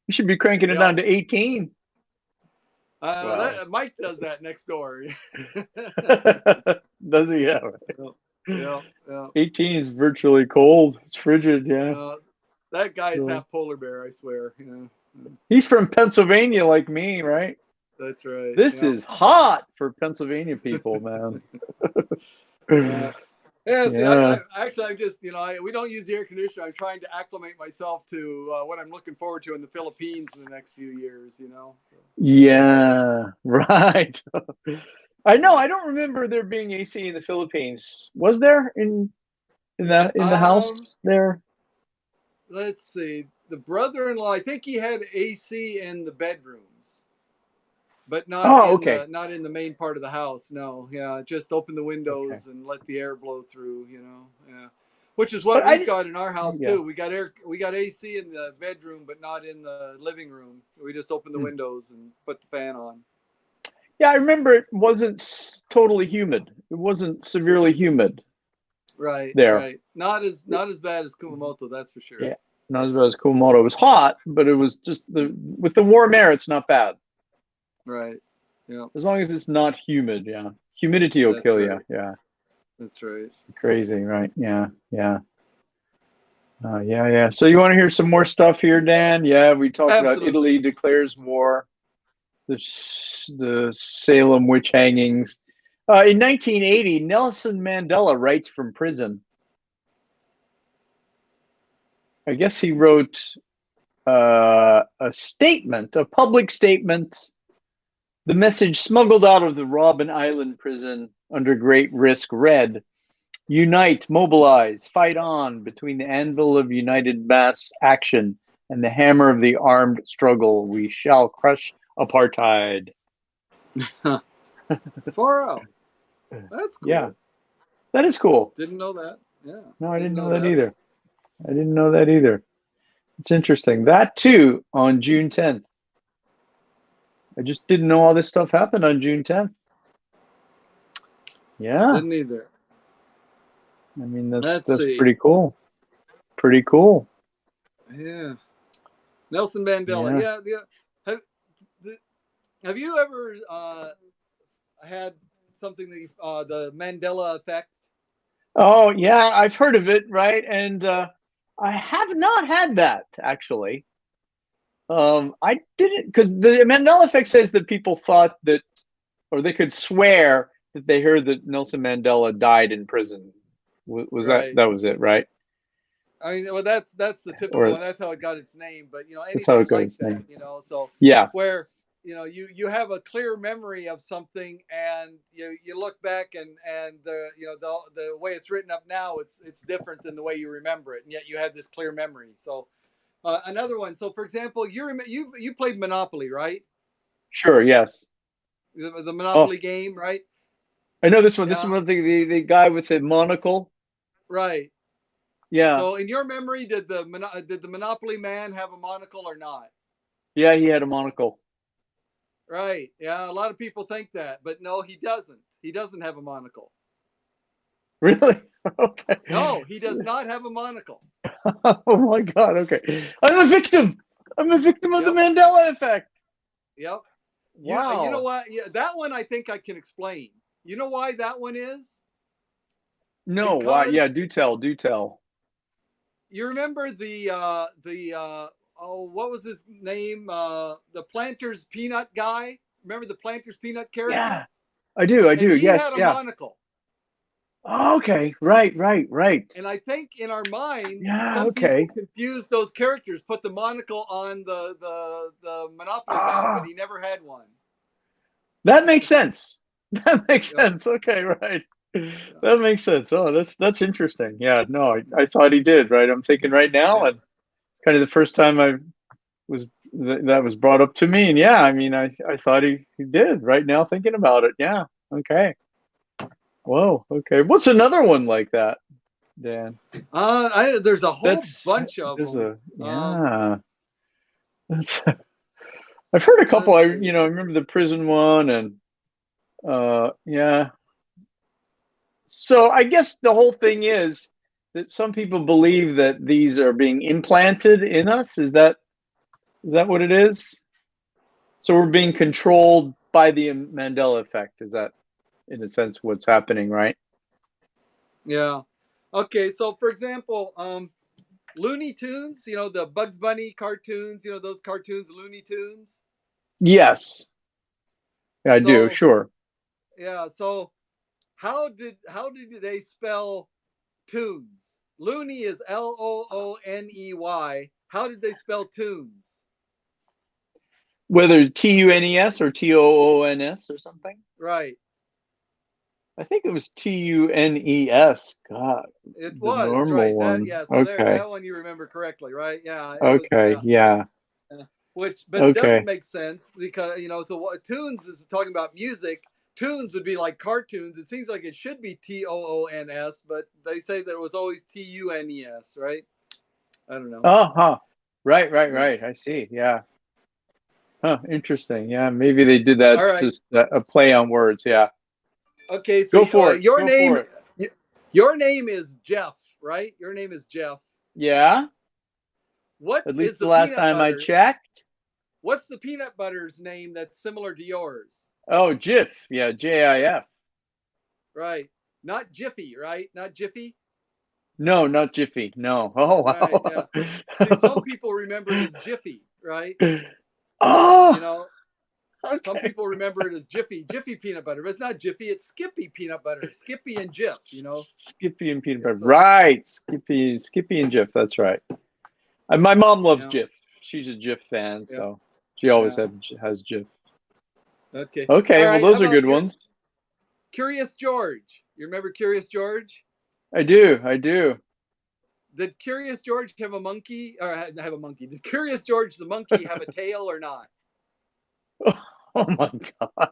You should be cranking it Yeah. down to 18. That Mike does that next door. Does he? Yeah. Yeah. 18 is virtually cold. It's frigid, yeah. That guy is So- half polar bear, I swear. He's from Pennsylvania like me, right? That's right. This is hot for Pennsylvania people, man. Yeah, see, Yeah. I'm just, we don't use the air conditioner. I'm trying to acclimate myself to what I'm looking forward to in the Philippines in the next few years, Yeah, right. I know. I don't remember there being AC in the Philippines. Was there in the house there? Let's see. The brother-in-law, I think he had AC in the bedrooms, but not in the main part of the house. No, yeah, just open the windows and let the air blow through. Yeah, which is what we've got in our house too. We got AC in the bedroom, but not in the living room. We just open the windows and put the fan on. Yeah, I remember it wasn't totally humid. It wasn't severely humid. Right. There. Right. Not as bad as Kumamoto, that's for sure. Yeah. Not as bad as Kumamoto. It was hot, but it was just with the warm air, it's not bad. Right. Yeah. As long as it's not humid, yeah. Humidity will kill you. Yeah. That's right. Crazy, right? Yeah. Yeah. So you want to hear some more stuff here, Dan? Yeah, we talked about Italy declares war, the Salem witch hangings. In 1980, Nelson Mandela writes from prison. I guess he wrote a public statement. The message smuggled out of the Robben Island prison under great risk read, "Unite, mobilize, fight on between the anvil of united mass action and the hammer of the armed struggle. We shall crush apartheid." Far out. That's cool. Yeah, that is cool. Didn't know that. Yeah. No, I didn't know that either. I didn't know that either. It's interesting. That too on June 10th. I just didn't know all this stuff happened on June 10th. Yeah. Didn't either. I mean, that's pretty cool. Pretty cool. Yeah. Nelson Mandela. Yeah. Have you ever had something that the Mandela effect? Oh, yeah, I've heard of it, right? And I have not had that, actually. I didn't, because the Mandela effect says that people thought that, or they could swear that they heard that Nelson Mandela died in prison. Was right. That was it, right? I mean, well, that's the typical one. That's how it got its name. But anything like that, so yeah, where you have a clear memory of something, and you look back and the way it's written up now, it's different than the way you remember it, and yet you have this clear memory. So another one. So for example, you played Monopoly, right? Sure. Yes. The Monopoly game, right? I know this one. Yeah. This one, the guy with the monocle. Right. Yeah. So in your memory, did the Monopoly man have a monocle or not? Yeah, he had a monocle. Right. Yeah, a lot of people think that, but no, he doesn't. He doesn't have a monocle. Really? Okay. No, he does not have a monocle. Oh my God. Okay. I'm a victim. I'm a victim of the Mandela effect. Yep. Wow. You know what? Yeah, that one I think I can explain. You know why that one is? No. Why? Yeah. Do tell. You remember what was his name? The Planters Peanut guy. Remember the Planters Peanut character? Yeah, I do. He yes. He had a monocle. Oh, okay. Right. And I think in our minds, some people confused those characters, put the monocle on the Monopoly guy, but he never had one. That makes sense. That makes sense. Okay, right. That makes sense. Oh, that's interesting. Yeah, no, I thought he did, right? I'm thinking right now, Yeah. and kind of the first time I was that was brought up to me, and yeah, I mean, I thought he did right now thinking about it. Yeah, okay. Whoa, okay. What's another one like that, Dan? There's a whole That's bunch of there's them. a yeah. That's I've heard a couple. Let's see. I remember the prison one, and yeah. So I guess the whole thing is that some people believe that these are being implanted in us. Is that what it is? So we're being controlled by the Mandela effect. Is that, in a sense, what's happening, right? Yeah. Okay. So, for example, Looney Tunes. The Bugs Bunny cartoons. Those cartoons, Looney Tunes. Yes, I do. So, Sure. yeah. So, how did they spell tunes? Looney is Looney. How did they spell tunes? Whether TUNES or TOONS or something. Right. I think it was TUNES. God, It the was normal right. That one. yeah. So there, Okay. that one you remember correctly, right? Yeah. It was Okay. yeah. Yeah. Yeah. But it doesn't Okay. make sense because so what tunes is talking about music. Tunes would be like cartoons. It seems like it should be TOONS, but they say that it was always TUNES, right? I don't know. Oh, huh. Right. Right. Yeah. Right. I see. Yeah. Huh. Interesting. Yeah. Maybe they did that All right. just a play on words. Yeah. Okay. So Go for it. your Go name, for it. your name is Jeff, right? Your name is Jeff. Yeah. What At is least the the last peanut time I butter? checked. What's the peanut butter's name that's similar to yours? Oh, Jif. Yeah. JIF. Right. Not Jiffy, right? Not Jiffy. No, not Jiffy. No. Oh, Right. Yeah. See, some wow. people remember it as Jiffy, right? You Oh, know, some okay. people remember it as Jiffy peanut butter, but it's not Jiffy, it's Skippy peanut butter. Skippy and Jif, Skippy and peanut Yeah, butter. so Right. Skippy and Jif. That's right. And my mom loves yeah, Jif. She's a Jif fan, yeah, so she always yeah. has Jif. Okay. All Okay, well, right. How those are about good ones. Curious George? You remember Curious George? I do. I do. Did Curious George have a monkey or have a monkey? Did Curious George the monkey have a tail or not? Oh my God.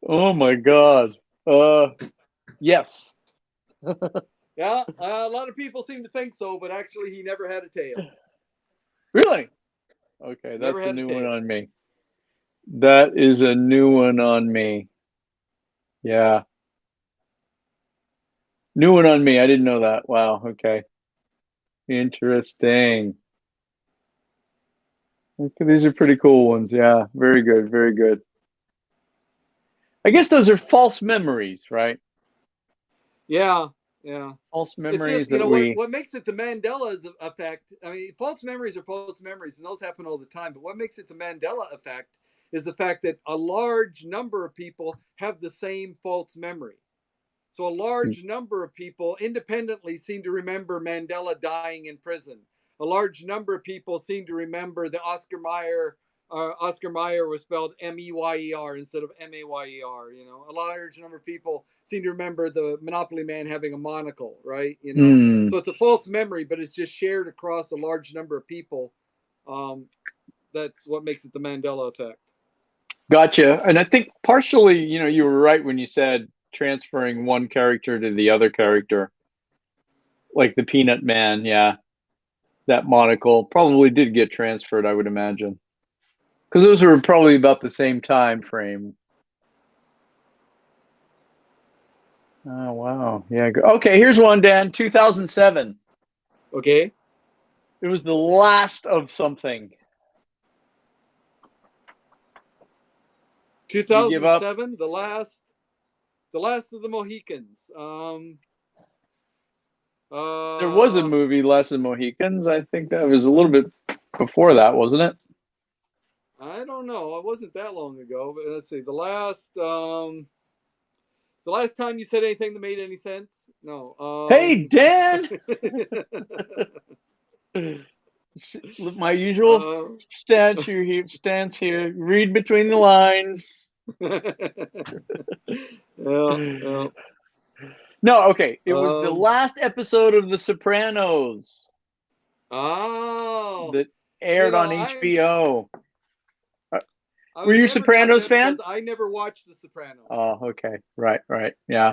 Oh my God. Uh, yes. Yeah, a lot of people seem to think so, but actually he never had a tail. Really? Okay, Never that's a had a new one tail. on me. That is a new one on me. Yeah. New one on me. I didn't know that. Wow. Okay. Interesting. Okay, these are pretty cool ones. Yeah. Very good. Very good. I guess those are false memories, right? Yeah, yeah. False It's memories just that what we. what makes it the Mandela effect. I mean, false memories are false memories, and those happen all the time. But what makes it the Mandela effect is the fact that a large number of people have the same false memory. So a large number of people independently seem to remember Mandela dying in prison. A large number of people seem to remember the Oscar Mayer. Oscar Mayer was spelled Meyер instead of Mayer. A large number of people seem to remember the Monopoly Man having a monocle, right? Hmm. So it's a false memory, but it's just shared across a large number of people. Um, that's what makes it the Mandela effect. Gotcha. And I think partially, you were right when you said transferring one character to the other character, like the Peanut Man. Yeah, that monocle probably did get transferred, I would imagine, because those were probably about the same time frame. Oh, wow. Yeah. Okay, here's one, Dan. 2007. Okay. It was the last of something. You give up? 2007, the last of the Mohicans. There was a Uh, movie, Less of Mohicans. I think that was a little bit before that, wasn't it? I don't know. It wasn't that long ago, but let's see. The last time you said anything that made any sense? No. Hey, Dan! My usual uh, stance here. Read between the lines. yeah, yeah. No, okay. It was the Um. last episode of The Sopranos Oh, that aired on I HBO. Uh, Were you a never got Sopranos that because fan? I never watched The Sopranos. Oh, okay. Right, right. Yeah.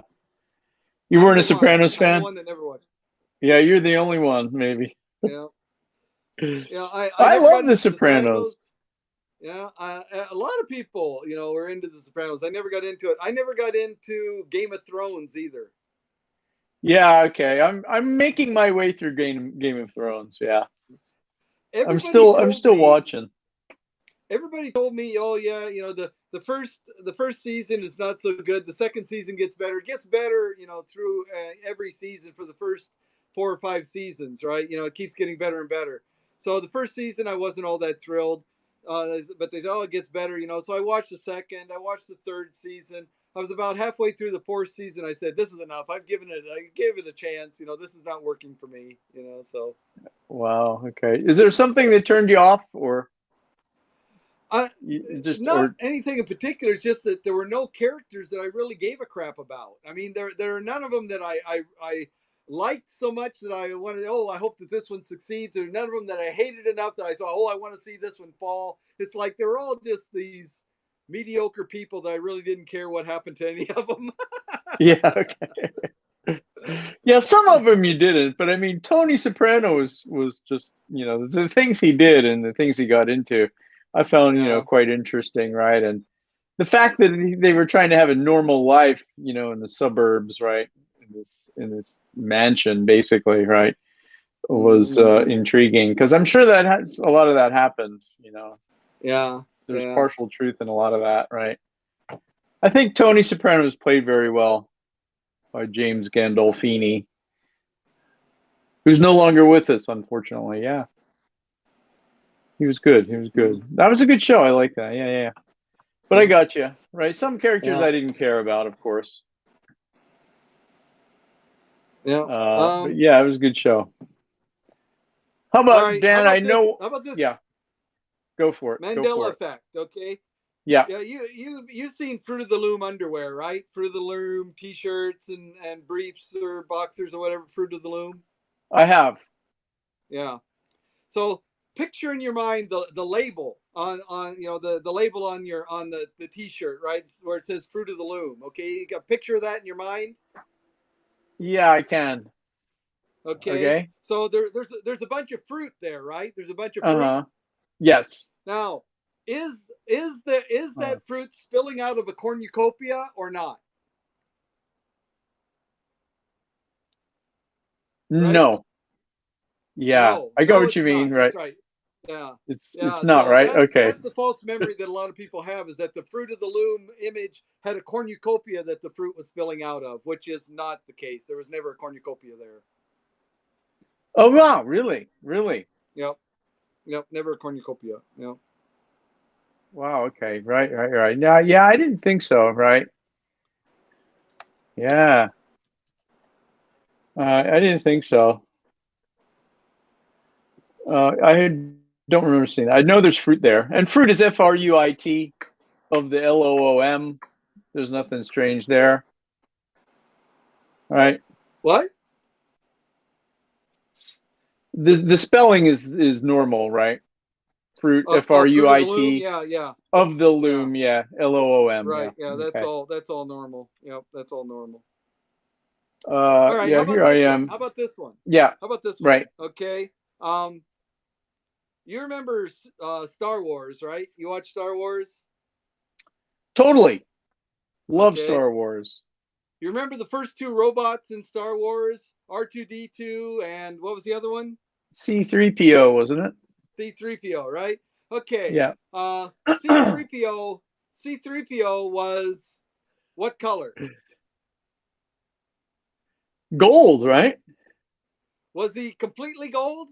You I'm weren't a the one. Sopranos I'm the fan? one that never watched. Yeah, you're the only one, maybe. Yeah, yeah. I I never got love The into The Sopranos. Sopranos. Yeah, a lot of people, were into The Sopranos. I never got into it. I never got into Game of Thrones either. Yeah, okay. I'm making my way through Game of Thrones. Yeah. I'm Everybody still I'm told still me watching. oh yeah, the first season is not so good. The second season gets better. It gets better, through every season for the first 4 or 5 seasons, right? It keeps getting better and better. So the first season I wasn't all that thrilled, but they said, oh, it gets better, So I watched the second. I watched the third season. I was about halfway through the fourth season. I said, this is enough. I gave it a chance. This is not working for me. So. Wow, okay. Is there something that turned you off or Uh, you just Not or anything in particular. It's just that there were no characters that I really gave a crap about. I mean, there are none of them that I liked so much that I wanted. Oh, I hope that this one succeeds. Or none of them that I hated enough that I saw. Oh, I want to see this one fall. It's like they were all just these mediocre people that I really didn't care what happened to any of them. yeah, okay. Yeah, some of them you didn't, but I mean Tony Soprano was just, the things he did and the things he got into, I found, Yeah, quite interesting, right? And the fact that they were trying to have a normal life, in the suburbs, right? In this mansion, basically, right? Was mm-hmm. intriguing because I'm sure that a lot of that happened. Yeah, There's yeah. partial truth in a lot of that, right? I think Tony Soprano was played very well by James Gandolfini, who's no longer with us, unfortunately. Yeah, he was good. He was Mm-hmm. good. That was a good show. I like that. Yeah, yeah. But I Yeah, got you right. Some characters yeah, I didn't care about, of course. yeah. But yeah, it was a good show. How All about right. How Dan? I about this? know. How about this? Yeah, go for it. Go Mandela for it. effect. Okay. Yeah, Yeah, you've seen Fruit of the Loom underwear, right? Fruit of the Loom T-shirts and briefs or boxers or whatever. Fruit of the Loom. I have. Yeah. So picture in your mind the label on the label on the T-shirt, right, where it says Fruit of the Loom. Okay, you got a picture of that in your mind. Yeah, I can. Okay. Okay. So there's a bunch of fruit there, right? There's a bunch of Uh fruit. huh. Yes. Now, is Uh, that fruit spilling out of a cornucopia or not? Right? no. Yeah, No, I got no, what you it's mean. not. Right. That's right. Yeah, It's yeah. not So right. that's Okay. that's the false memory that a lot of people have is that the Fruit of the Loom image had a cornucopia that the fruit was spilling out of, which is not the case. There was never a cornucopia there. Oh wow, really? Really? Yep, yep, never a cornucopia. Yep. Wow, okay. Right, right, right. Now, yeah, I didn't think so, right? Yeah. I didn't think so. Don't remember seeing that. I know there's fruit there. And fruit is Fruit of the LOOM. There's nothing strange there. Right? What? The spelling is normal, right? Fruit Fruit of the Loom. Fruit Yeah, yeah, of the yeah. loom, yeah. LOOM, yeah. Right. Yeah, that's Okay. all. That's all normal. Yep, that's all normal. All right. How Yeah, about here I this one? am. How about this one? Yeah, How about this one? right. Okay. Um, you remember Star Wars, right? You watch Star Wars? Totally. Love Okay. Star Wars. You remember the first two robots in Star Wars? R2D2 and what was the other one? C3PO, wasn't it? C3PO, right? Okay. Yeah. C3PO C3PO was what color? Gold, right? Was he completely gold?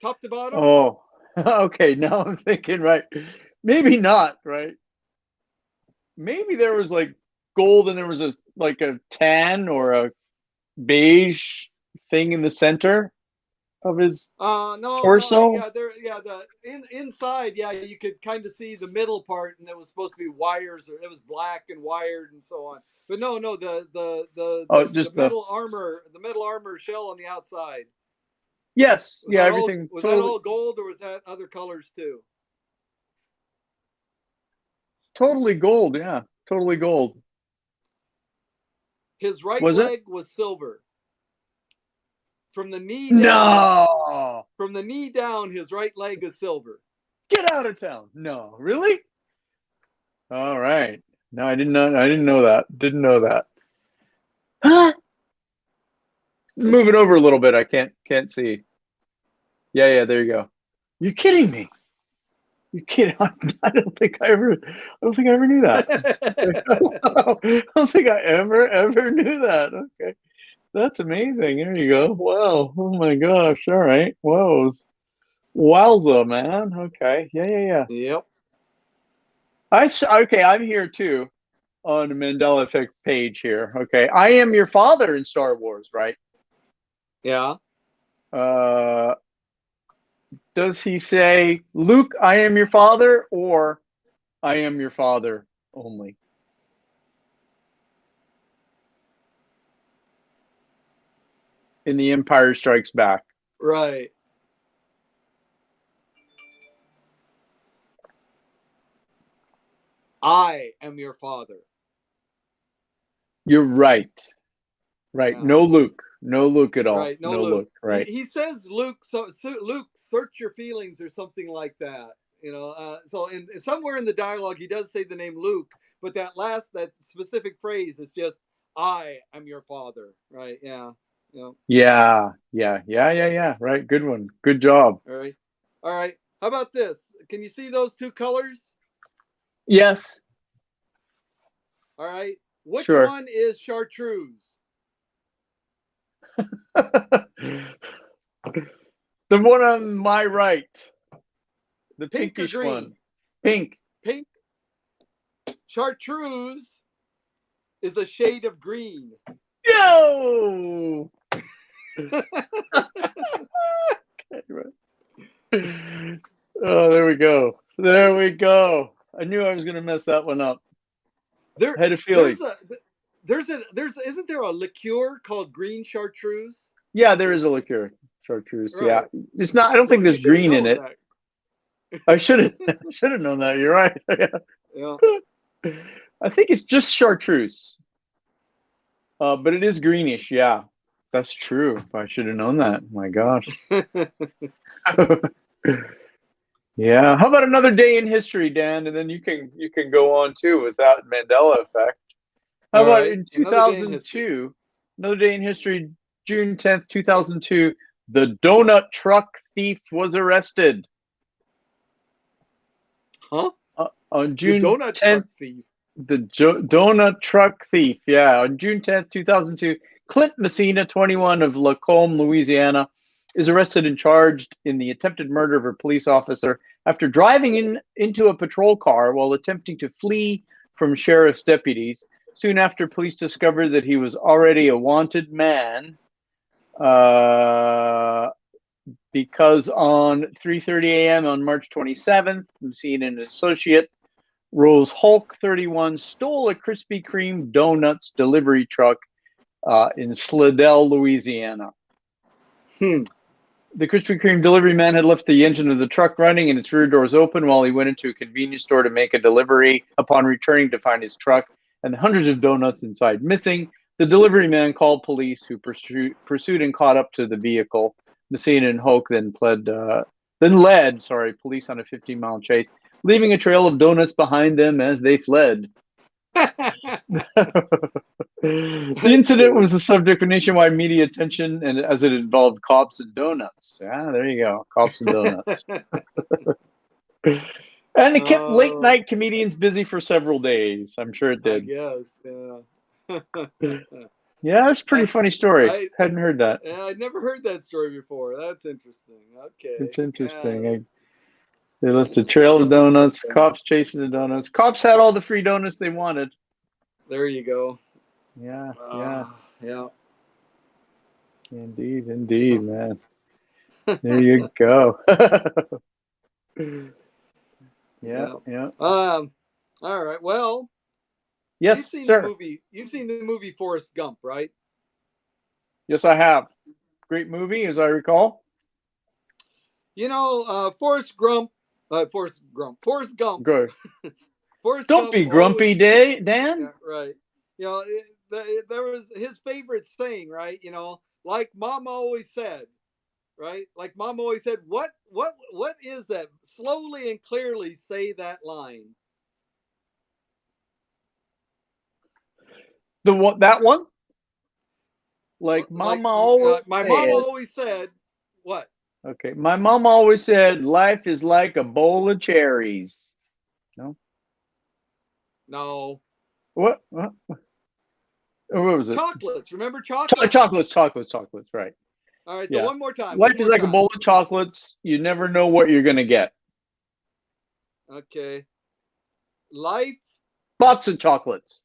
Top to bottom? Oh, okay. Now I'm thinking, right. Maybe not, right? Maybe there was like gold and there was a tan or a beige thing in the center. of his no, torso? yeah, the inside, yeah, you could kind of see the middle part, and it was supposed to be wires, or it was black and wired and so on. But no, Oh, the just the metal armor shell on the outside. yes, yeah, everything Was that totally, all gold, or was that other colors too? totally gold. Yeah, totally gold. His right Was it? leg was silver. From the knee down, No, his right leg is silver. get out of town. No, really? All right. No, I didn't know. I didn't know that. Didn't know that. Huh? Moving over a little bit. I can't see. Yeah, yeah. There you go. You're kidding me. You kidding? I don't think I ever. I don't think I ever knew that. I don't think I ever knew that. Okay, that's amazing. There you go. Wow. Oh my gosh. All right. Whoa. Wowza, man. Okay. Yeah, yeah, yeah. Yep. Okay. I'm here too on the Mandela Effect page here. Okay. I am your father in Star Wars, right? Yeah. Uh, does he say, Luke, I am your father, or I am your father only? In The Empire Strikes Back. Right. I am your father. You're right. Right. Yeah. No Luke. No Luke at all. Right. No, No Luke. Luke. Right. He says Luke. Luke, search your feelings or something like that. So somewhere in the dialogue he does say the name Luke, but that specific phrase is just I am your father. Right. Yeah. Yeah. Yeah. Yeah. Yeah. Yeah. Yeah. Right. Good one. Good job. All right. All right. How about this? Can you see those two colors? Yes. All right. Which Sure. one is chartreuse? The one on my right. The Pink or pinkish green? one. Pink. Pink. Chartreuse is a shade of green. Yo! Oh, there we go. There we go. I knew I was going to mess that one up. There, I had a feeling. there's a, there's isn't there a liqueur called green chartreuse? Yeah, there is a liqueur, chartreuse. Yeah, Right. it's not. I don't So think you there's should have green in known it. that. I should have known that. You're right. Yeah. I think it's just chartreuse, but it is greenish. Yeah, that's true. I should have known that. My gosh. Yeah. How about another day in history, Dan? And then you can go on too with that Mandela effect. How All about right. in Another day in history. 2002? Another day in history, June 10th, 2002. The donut truck thief was arrested. Huh? On The June donut 10th, truck thief. the donut truck thief. Yeah, on June 10th, 2002, Clint Messina, 21 of Lacombe, Louisiana, is arrested and charged in the attempted murder of a police officer after driving into a patrol car while attempting to flee from sheriff's deputies. Soon after, police discovered that he was already a wanted man because on 3:30 a.m. on March 27th, Messina and an associate, Rose Hulk 31, stole a Krispy Kreme donuts delivery truck in Slidell, Louisiana. The Krispy Kreme delivery man had left the engine of the truck running and its rear doors open while he went into a convenience store to make a delivery. Upon returning to find his truck and the hundreds of donuts inside missing, the delivery man called police, who pursued and caught up to the vehicle. Messina and Hulk then led police on a 15-mile chase, leaving a trail of donuts behind them as they fled. The incident was the subject of nationwide media attention, and as it involved cops and donuts. Yeah, there you go, cops and donuts. And it kept late night comedians busy for several days. I'm sure it did. I guess, yeah. Yeah, that's a pretty funny story. Hadn't heard that. I'd never heard that story before. That's interesting. Okay. It's interesting. They left a trail of donuts. Cops chasing the donuts. Cops had all the free donuts they wanted. There you go. Yeah. Yeah. Indeed, man. There you go. Yeah, Yeah. yeah. All right. Well, Yes, sir. You've seen the movie Forrest Gump, right? Yes, I have. Great movie, as I recall. You know, Forrest Gump. Good. Forrest Don't Gump be grumpy, always, Day, Dan. yeah, right. You know, there was his favorite saying, right? You know, like Mom always said, right? Like Mom always said, what is that? Slowly and clearly say that line. The one, that one, like Like Mama always my mom said. always said, what? Okay, my mom always said, "Life is like a bowl of cherries." No, No, what? What was it? chocolates. Remember chocolates? Chocolates, chocolates, chocolates. Right. All right. So Yeah. one more time. One Life is more like a time. bowl of chocolates. You never know what you're gonna get. Okay. Life. Box of chocolates.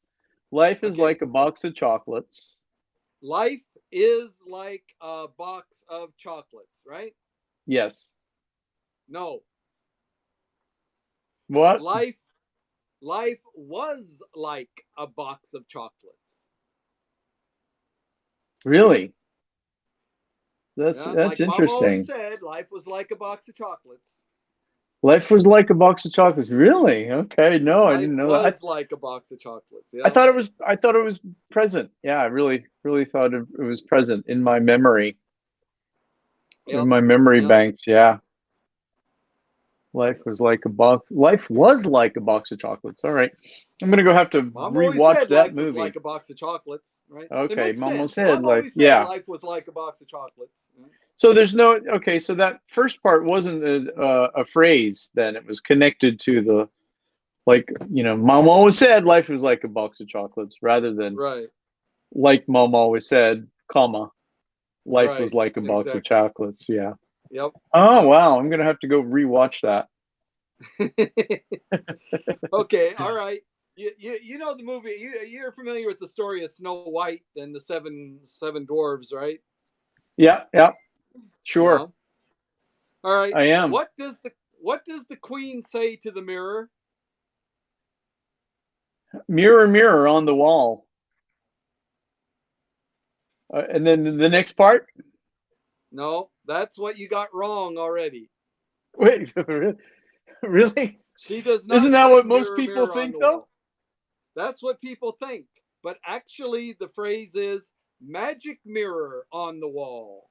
Life is Okay. like a box of chocolates. Life is like a box of chocolates, right? Yes. No. What? Life was like a box of chocolates. Really? That's Yeah, that's like Mom always interesting. said, life was like a box of chocolates. Life was like a box of chocolates. Really? Okay. No, I Life didn't know that. was like a box of chocolates. I Yeah. thought it was. I thought it was present. Yeah, I really thought it was present in my memory, in Yep. my memory Yep. banks. Yeah, life was like a box. Life was like a box of chocolates. All right, I'm gonna go have to Mom always rewatch said that life was movie. like a box of chocolates, right? It Okay, makes Mama sense. said Mom life. always said Yeah. life was like a box of chocolates. Right? So there's no. Okay, so that first part wasn't a phrase. Then it was connected to the Mom always said life was like a box of chocolates, rather than Right. like Mom always said, comma, life was Right. like a box of Exactly. chocolates. Yeah. Yep. Oh Yep. wow, I'm gonna have to go rewatch that. Okay. All right. You know the movie. You're familiar with the story of Snow White and the seven dwarves, right? Yeah, yeah, Yeah. sure, All right. I am. What does the queen say to the mirror? Mirror, mirror on the wall, and then the next part. No, that's what you got wrong already. Wait, really? She does Isn't not that say what most mirror, people mirror on think, the though? wall. That's what people think. But actually, the phrase is magic mirror on the wall.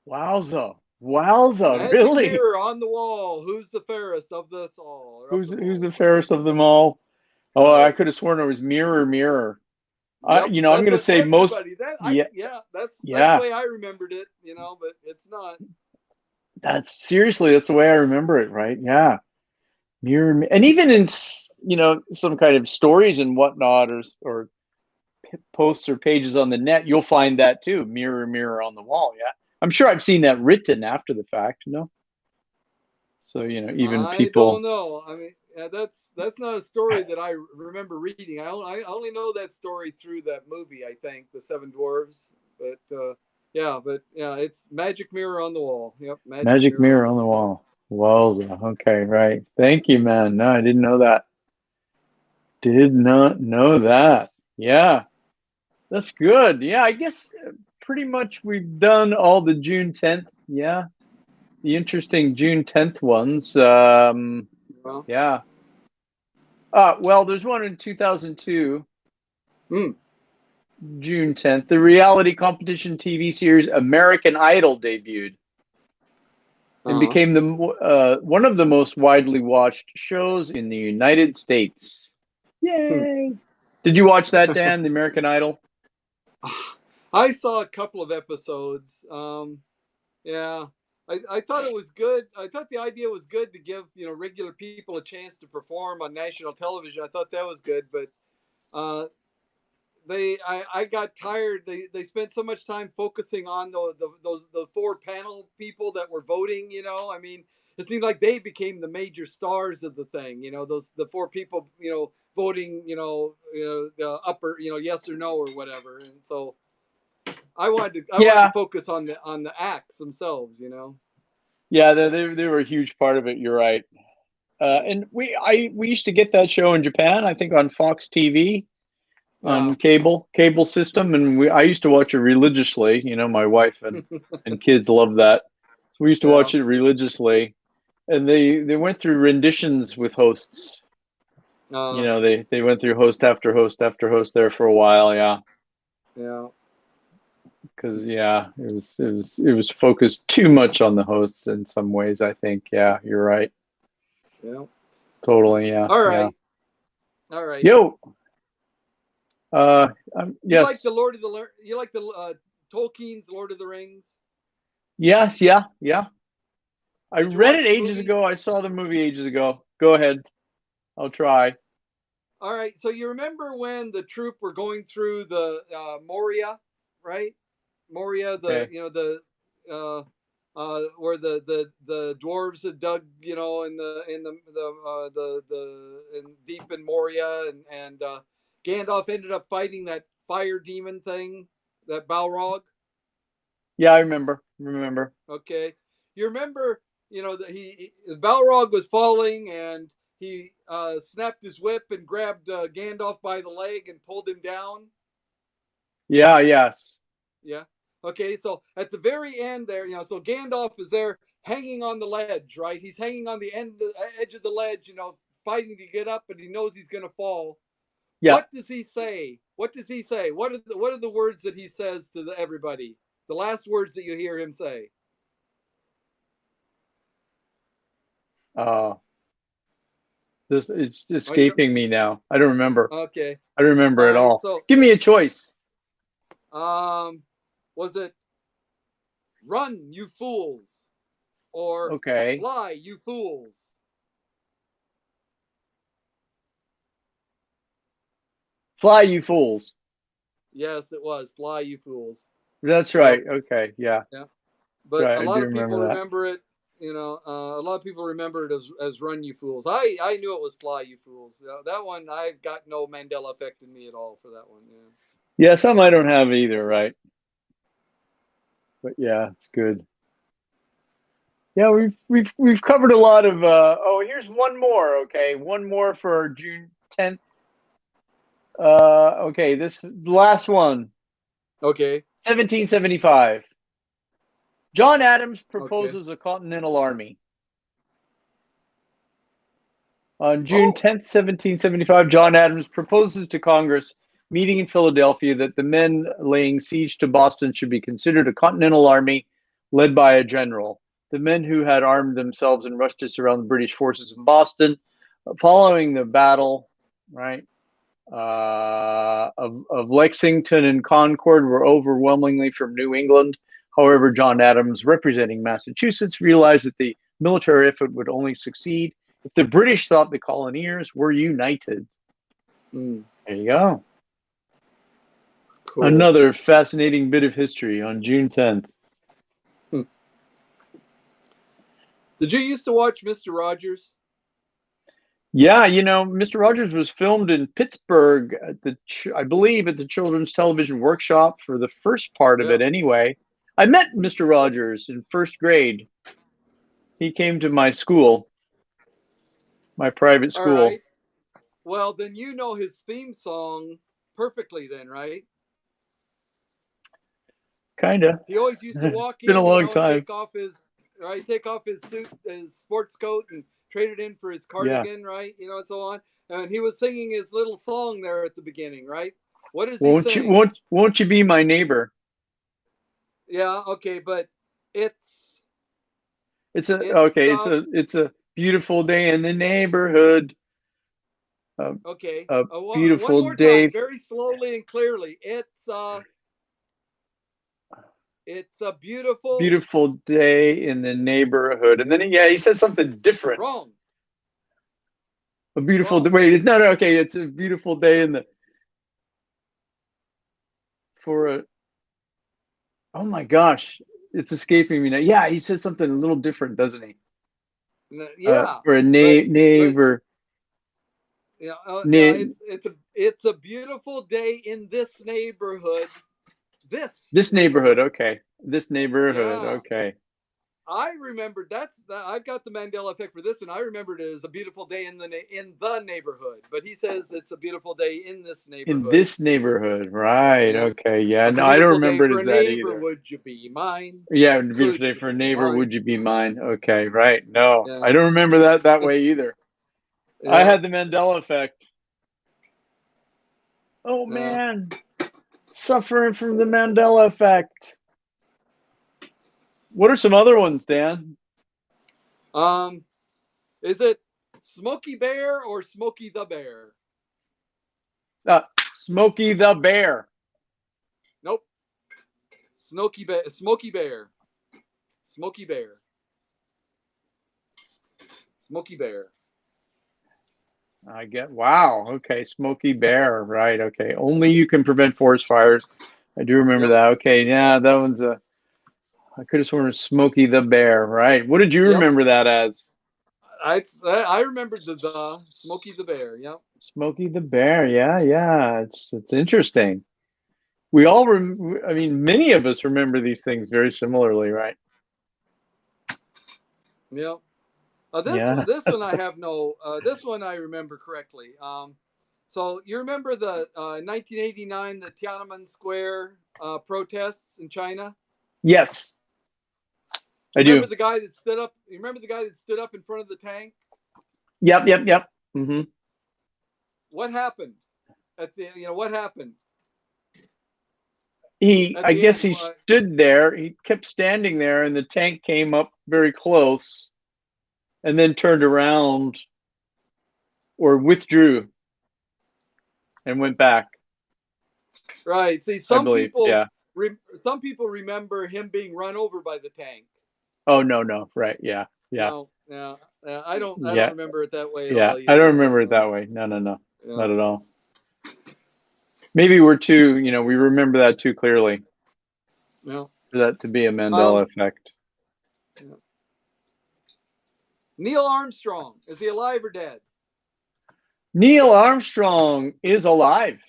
Wowza, wowza, Magic really? mirror on the wall. Who's the fairest of us all, or of them Who's the all? fairest of them all? Oh, I Right. could have sworn it was mirror, mirror. Yep. I'm That's gonna what say most. everybody. That I Yeah, yeah. That's the yeah. way I remembered it. You know, but it's not. That's seriously, that's the way I remember it, right? Yeah. Mirror, and even in some kind of stories and whatnot, or posts or pages on the net, you'll find that too. Mirror, mirror on the wall. Yeah, I'm sure I've seen that written after the fact. So even I don't people. know. I mean, that's not a story that I remember reading. I only know that story through that movie. I think the Seven Dwarves. But yeah, it's magic mirror on the wall. Yep, magic Magic mirror on mirror the on the wall. wall. Wowza. Okay, right. Thank you, man. No, I didn't know that. Did not know that. Yeah, that's good. Yeah, I guess pretty much we've done all the June 10th. Yeah, the interesting June 10th ones. Well, Yeah. Well, there's one in 2002, hmm. June 10th. The reality competition TV series American Idol debuted and Uh-huh. became one of the most widely watched shows in the United States. Yay! Did you watch that, Dan? The American Idol? I saw a couple of episodes. Yeah, I thought it was good. I thought the idea was good to give regular people a chance to perform on national television. I thought that was good, but uh, I got tired. They spent so much time focusing on the four panel people that were voting. I mean, it seemed like they became the major stars of the thing. The four people voting. The upper yes or no or whatever. And so I wanted Yeah. to focus on the acts themselves, you know. Yeah, they were a huge part of it. You're right. And we used to get that show in Japan, I think on Fox TV, Yeah. on cable system, and I used to watch it religiously. You know, my wife and kids love that, so we used to Yeah. watch it religiously. And they went through renditions with hosts. You know, they went through host after host after host there for a while. Yeah. Yeah. Because it was focused too much on the hosts in some ways, I think. Yeah, you're right. Yeah. Totally. Yeah. All Yeah. right. All right. Yo. You like the Yes. you like the Tolkien's Lord of the Rings? Yes. Yeah. Yeah. I Did you read watch it the ages ago. movies? I saw the movie ages ago. Go ahead. I'll try. All right. So you remember when the troop were going through the Moria, right? Moria, the Okay. you know uh, where the dwarves had dug, you know, in deep in Moria, and Gandalf ended up fighting that fire demon thing, that Balrog. Yeah, I remember. Remember. Okay, you remember, you know, that Balrog was falling, and he snapped his whip and grabbed Gandalf by the leg and pulled him down. Yeah. Yes. Yeah. Okay. So at the very end there, you know, so Gandalf is there hanging on the ledge, right? He's hanging on the edge of the ledge, you know, fighting to get up, but he knows he's going to fall. Yeah. What does he say? What does he say? What are the words that he says to everybody? The last words that you hear him say. Uh, this it's Oh, you escaping me now. I don't remember. don't. Okay. I don't remember All at right. all. So, Give me a choice. um, was it "Run, you fools" or Okay. "Fly, you fools"? Fly, you fools. Yes, it was "Fly, you fools." That's Yep. right. Okay. Yeah. Yeah. That's But right. a I lot do of people remember that. remember it. You know, a lot of people remember it as "Run, you fools." I knew it was "Fly, you fools." That one, I've got no Mandela effect in me at all for that one. Yeah. Yeah, some I don't have either, right? But yeah, it's good. Yeah, we've covered a lot of oh, here's one more, okay. One more for June 10th. Okay, this last one. Okay. 1775. John Adams Okay. proposes a continental army. On June Oh. 10th, 1775, John Adams proposes to Congress, meeting in Philadelphia, that the men laying siege to Boston should be considered a continental army led by a general. The men who had armed themselves and rushed to surround the British forces in Boston, following the battle, right, of Lexington and Concord, were overwhelmingly from New England. However, John Adams, representing Massachusetts, realized that the military effort would only succeed if the British thought the coloniers were united. Mm, There you go. cool. Another fascinating bit of history on June 10th. Hmm. Did you used to watch Mr. Rogers? Yeah, you know, Mr. Rogers was filmed in Pittsburgh at I believe at the Children's Television Workshop for the first part of Yeah. it anyway. I met Mr. Rogers in first grade. He came to my school, my private All right. school. Well, then you know his theme song perfectly, then, right? Kinda. He always used to walk Been a in, you long know, and time. take off his suit, his sports coat, and trade it in for his Yeah. cardigan, right? You know, and so on. And he was singing his little song there at the beginning, right? What does he Won't you sing? won't you be my neighbor? Yeah, okay, but it's It's a it's okay, it's a beautiful day in the neighborhood. A, okay. a One beautiful more time, day. very slowly and clearly. It's a beautiful Beautiful day in the neighborhood. And then yeah, he says something different. wrong. A beautiful Wrong. wait, no, no, okay, it's a beautiful day in the for a oh my gosh, it's escaping me now. Yeah, he says something a little different, doesn't he? Yeah, For a but neighbor. yeah, Na- it's a beautiful day in this neighborhood. This neighborhood. Okay. This neighborhood. Yeah. Okay. I remembered I've got the Mandela effect for this one. I remembered it as a beautiful day in the neighborhood, but he says it's a beautiful day in this In neighborhood. this neighborhood. Right. Yeah, Okay. Yeah. a No, I don't beautiful day remember it for as a that neighbor. either. Would you be mine? Yeah. Beautiful Could day you for a be neighbor. mine? Would you be mine? Okay. Right. No, Yeah, I don't remember that way either. I yeah, had the Mandela effect. Oh yeah. man, suffering from the Mandela effect. What are some other ones, Dan? Is it Smokey Bear or Smokey the Bear? Smokey the Bear. Nope. Smokey Bear. Smokey Bear. Smokey Bear. Smokey Bear. I get. Wow. Okay. Smokey Bear. Right. Okay. Only you can prevent forest fires. I do remember Yep. that. Okay. Yeah, that one's a. I could have sworn it was Smokey the Bear. Right. What did you Yep. remember that as? I remembered the Smokey the Bear. Yep. Smokey the Bear. Yeah. Yeah. It's interesting. We all. I mean, many of us remember these things very similarly, right? Yep. Yeah. This one I have no. This one I remember correctly. So you remember the 1989 the Tiananmen Square protests in China? Yes, I You remember do. the guy that stood up? You remember the guy that stood up in front of the tank? Yep. Yep. Yep. Hmm. What happened at the? What happened at I the guess end? he stood there. He kept standing there, and the tank came up very close, and then turned around or withdrew and went back. Right. See, I believe. Yeah. some people remember him being run over by the tank. Oh no, no. Right. Yeah. Yeah. No, yeah, I don't. I don't Yeah. remember it that way at Yeah. all I don't either. remember it that way. No, no, no. Yeah. Not at all. Maybe we're too. We remember that too clearly Yeah. for that to be a Mandela Um, effect. yeah. Neil Armstrong, is he alive or dead? Neil Armstrong is alive.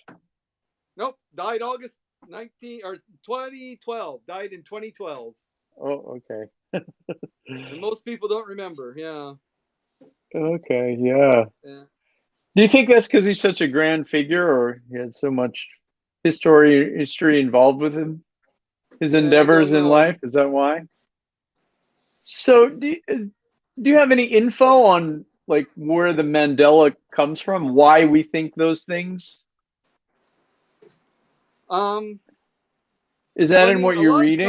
Nope. Died August 2012. Died in 2012. Oh, okay. And most people don't remember. Yeah. Okay, yeah. Yeah. Do you think that's because he's such a grand figure, or he had so much history involved with him, his I don't endeavors in know. life? Is that why? So, do you have any info on like where the Mandela comes from? Why we think those things? Um. Is Well, that I in mean, what you're reading?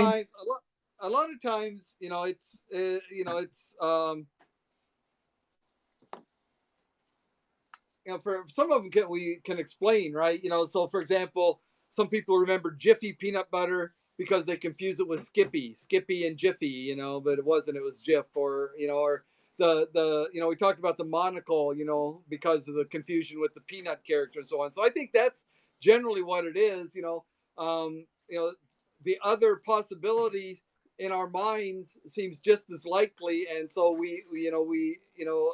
a lot of times, it's for some of them we can explain, right? So for example, some people remember Jiffy peanut butter because they confuse it with Skippy and Jiffy, but it wasn't. It was Jif, or the we talked about the monocle, because of the confusion with the peanut character and so on. So I think that's generally what it is. Um, you know, the other possibilities in our minds seems just as likely, and so we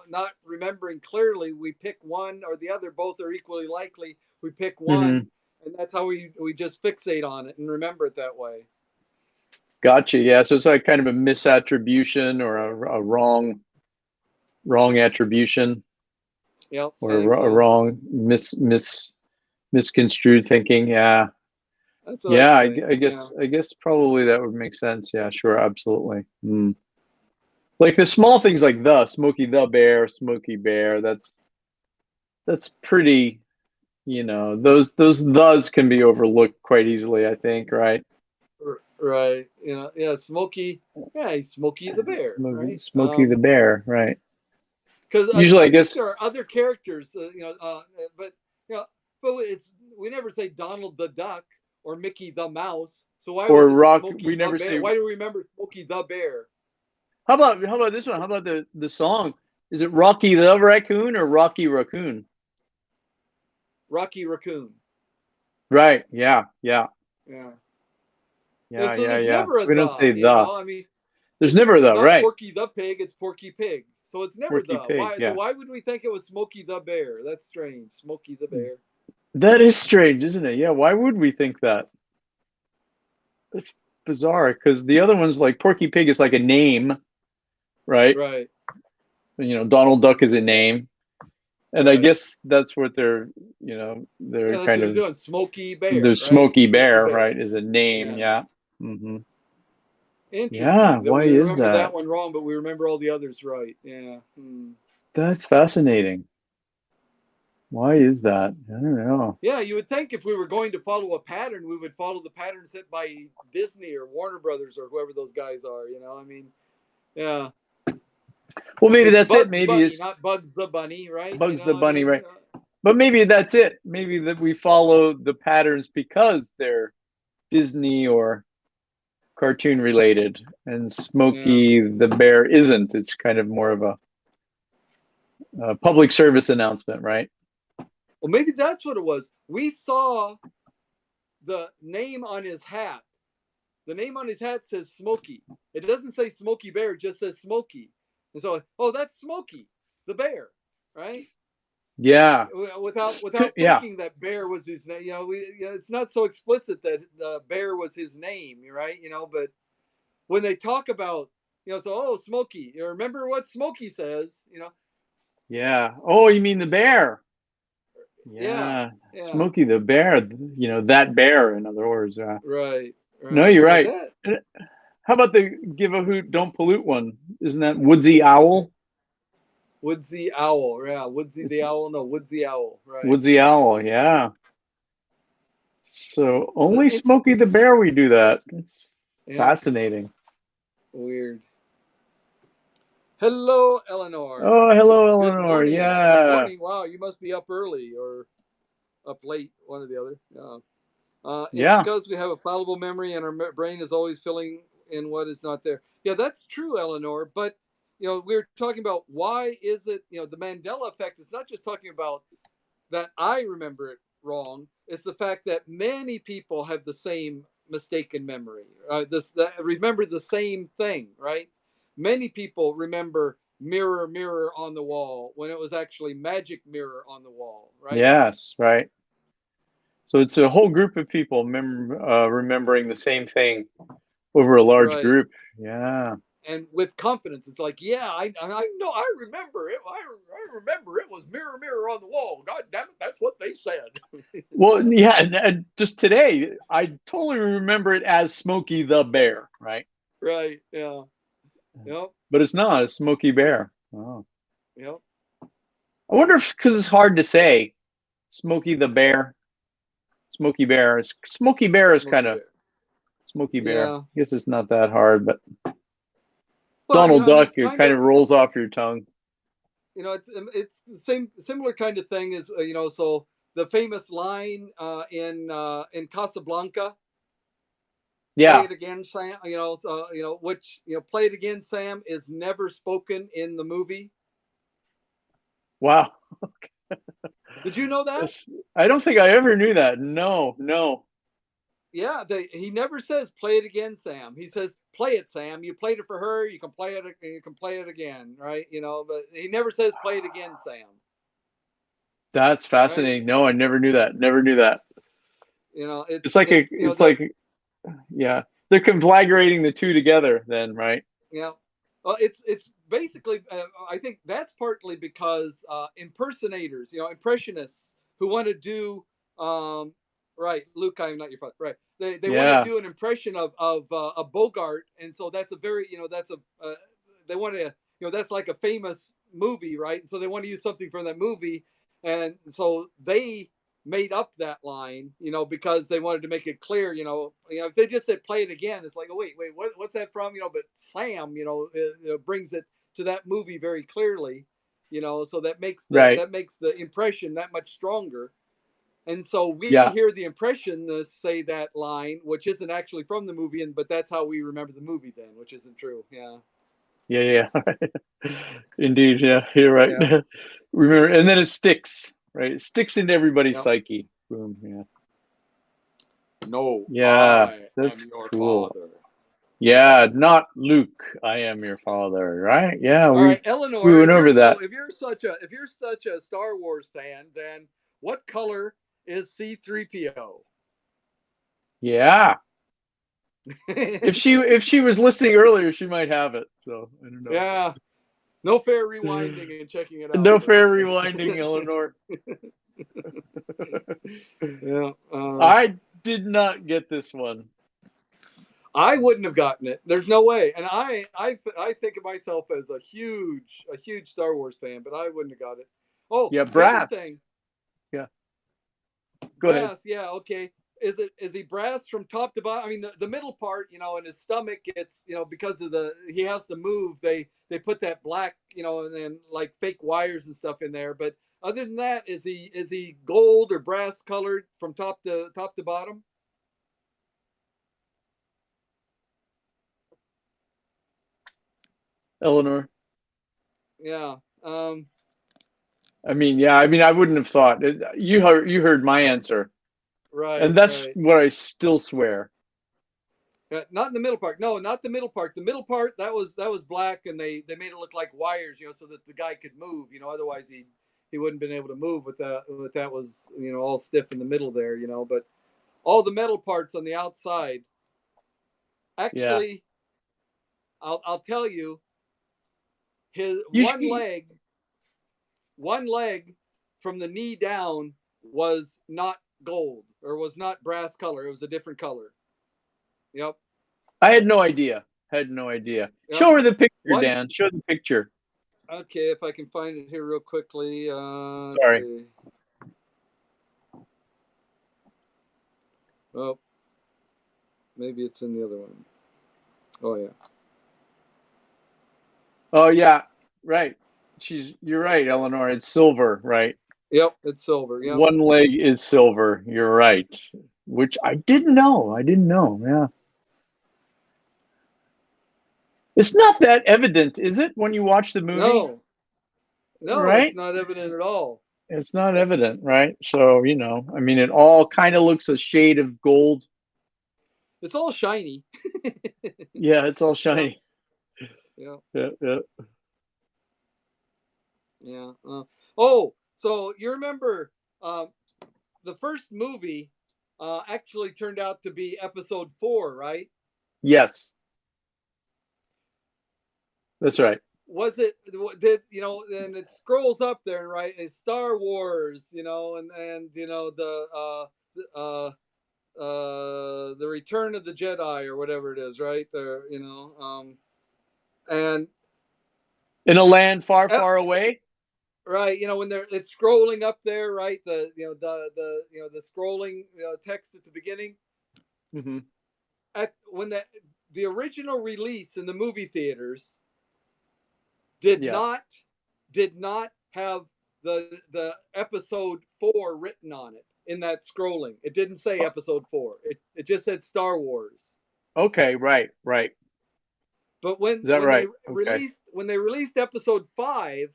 not remembering clearly, we pick one or the other. Both are equally likely. We pick Hmm. one, and that's how we just fixate on it and remember it that way. Gotcha. Yeah. So it's like kind of a misattribution or a wrong attribution, Yep, or I think a so. wrong misconstrued thinking. Yeah. That's what I Yeah, think. Yeah. I guess probably that would make sense. Yeah, sure, absolutely. Mm. Like the small things like the Smokey the Bear, Smokey Bear. That's pretty. Those thes can be overlooked quite easily. I think, right? Right. Yeah, Smokey. Yeah, he's Smokey the Bear, right? Smokey the Bear, right? Because Usually, I I think guess, there are other characters, but you know, but we never say Donald the Duck or Mickey the Mouse. So why or was it Rock. Smokey We the never Bear? say. Why do we remember Smokey the Bear? How about this one? How about the song? Is it Rocky the Raccoon or Rocky Raccoon? Rocky Raccoon. Right. Yeah. Yeah. Yeah. Yeah. So Yeah. there's Yeah. never So a we don't the. say the. I mean, There's it's never the, not right? Porky the Pig. It's Porky Pig. So it's never Porky the. Pig. Why? So Yeah. why would we think it was Smokey the Bear? That's strange. Smokey the Bear. That is strange, isn't it? Yeah, why would we think that? it's bizarre because the other one's like Porky Pig is like a name, right? Right. Donald Duck is a name, and I Right. guess that's what they're Yeah, that's kind what they're of doing. Smokey Bear, the right? Smokey Smokey Bear, Bear. right, is a name. Yeah. Yeah. hmm Yeah. Interesting that Why we is remember that? that one wrong, but we remember all the others right. Yeah. Hmm. That's fascinating. Why is that? I don't know. Yeah, you would think if we were going to follow a pattern, we would follow the pattern set by Disney or Warner Brothers or whoever those guys are. I mean, yeah, Well, maybe it's that's it. Bugs Maybe Bunny, it's not Bugs the Bunny, right? Bugs the I Bunny, mean, right? But maybe that's it. Maybe that we follow the patterns because they're Disney or cartoon related, and yeah. Smokey the Bear isn't. It's kind of more of a public service announcement, right? Well, maybe that's what it was. We saw the name on his hat. The name on his hat says Smokey. It doesn't say Smokey Bear; it just says Smokey. And so, oh, that's Smokey, the bear, right? Yeah. Without Yeah. thinking that bear was his name. It's not so explicit that the bear was his name, right? But when they talk about, so oh, Smokey, remember what Smokey says, Yeah. Oh, you mean the bear? yeah, Yeah. yeah, Smokey the Bear, that bear, in other words. right, No, right, you're yeah, right. that How about the give a hoot, don't pollute one? Isn't that Woodsy Owl? Woodsy Owl, yeah, Woodsy It's the Owl, no, Woodsy Owl, right, Woodsy Owl, yeah. So only it, Smokey the Bear we do that. It's yeah, fascinating. weird. Hello, Eleanor. Oh, hello, Good Eleanor. morning. Good Yeah. morning. Wow, you must be up early or up late, one or the other. Yeah. It's Yeah. because we have a fallible memory and our brain is always filling in what is not there. Yeah, that's true, Eleanor. But, we're talking about why is it, the Mandela effect is not just talking about that I remember it wrong. It's the fact that many people have the same mistaken memory. Remember the same thing, right? Many people remember mirror, mirror on the wall when it was actually magic mirror on the wall, right? Yes, right. So it's a whole group of people remembering the same thing over a large Right. group. Yeah. And with confidence, it's like, yeah, I know, I remember it. I remember it was mirror, mirror on the wall. God damn it, that's what they said. Well, yeah, and just today, I totally remember it as Smokey the Bear, right? Right. Yeah. Yep. But it's not. It's Smokey Bear. Oh. Yep. I wonder if because it's hard to say, Smokey the Bear, Smokey Bear. Smokey Bear is kind Smokey of Bear. Smoky Bear. Yeah. I guess it's not that hard, but Well, Donald and Duck, it's it kind kind of, of rolls off your tongue. it's the same similar kind of thing as so the famous line in Casablanca, play Yeah. it again, Sam. So which play it again, Sam is never spoken in the movie. Wow. Did you know that? I don't think I ever knew that. No, no. Yeah, he never says play it again, Sam. He says play it, Sam. You played it for her. You can play it. You can play it again, right? But he never says play it again, Sam. That's Right? fascinating. No, I never knew that. Never knew that. It's like it's it's like yeah, they're conflagrating the two together then, right? yeah. Well, it's basically I think that's partly because impersonators, impressionists who want to do um, right, Luke, I am not your father, right? They want to Yeah. do an impression of a Bogart, and so that's a very that's a they want to that's like a famous movie, right? And so they want to use something from that movie, and so they made up that line, because they wanted to make it clear, if they just said play it again, it's like, oh wait, what's that from, but Sam, brings it to that movie very clearly, so Right. that makes the impression that much stronger. And so we Yeah. hear the impressionists say that line, which isn't actually from the movie, but that's how we remember the movie then, which isn't true. Yeah. Yeah, yeah. Indeed, yeah. You're right. Yeah. Remember, and then it sticks, right? It sticks into everybody's Yep. psyche. Boom. Yeah. No, Yeah, I that's am your cool. father. Yeah, not Luke. I am your father, right? Yeah, All right, we Eleanor, went over that. if you're such a Star Wars fan, then what color is C3PO? Yeah. If she was listening earlier, she might have it. So I don't know. Yeah, no fair rewinding and checking it out No fair first. rewinding, Eleanor. Yeah, I did not get this one. I wouldn't have gotten it. There's no way. And I think of myself as a huge Star Wars fan, but I wouldn't have got it. Oh, Yeah, the other brass. thing, Yeah. Go ahead. brass. Yeah, okay. Is he brass from top to bottom? I mean, the middle part, in his stomach, it's because of he has to move. They put that black, and like fake wires and stuff in there. But other than that, is he gold or brass colored from top to bottom? Eleanor. Yeah. I mean, I wouldn't have thought. You heard my answer. Right. And that's Right. what I still swear. Not in the middle part. No, not the middle part. The middle part that was black, and they made it look like wires, so that the guy could move. Otherwise he wouldn't been able to move with that was all stiff in the middle there. But all the metal parts on the outside. Yeah. Actually, I'll tell you, his You one leg from the knee down was not gold or was not brass color. It was a different color. Yep. I had no idea. Had no idea. Yep. Show her the picture, One. Dan. Show the picture. Okay, if I can find it here real quickly. Let's Sorry. see. Oh, maybe it's in the other one. Oh yeah. Oh yeah, right. You're right, Eleanor. It's silver, right? Yep, it's silver. Yep. One leg is silver. You're right. Which I didn't know. Yeah. It's not that evident, is it, when you watch the movie? No, it's Right? not evident at all. It's not evident, right? So, it all kind of looks a shade of gold. It's all shiny. Yeah, it's all shiny. Yeah. Yeah, yeah. Yeah. Oh, so you remember the first movie actually turned out to be episode 4, right? Yes. That's right. Was it and it scrolls up there, right? It's Star Wars, and the Return of the Jedi or whatever it is, right? And In a land far, far away. right, when it's scrolling up there, right? The scrolling text at the beginning. Mm-hmm. When the original release in the movie theaters did not have the episode 4 written on it in that scrolling. It didn't say episode 4. It just said Star Wars. Okay, right. But Is that right? Okay. when they released episode 5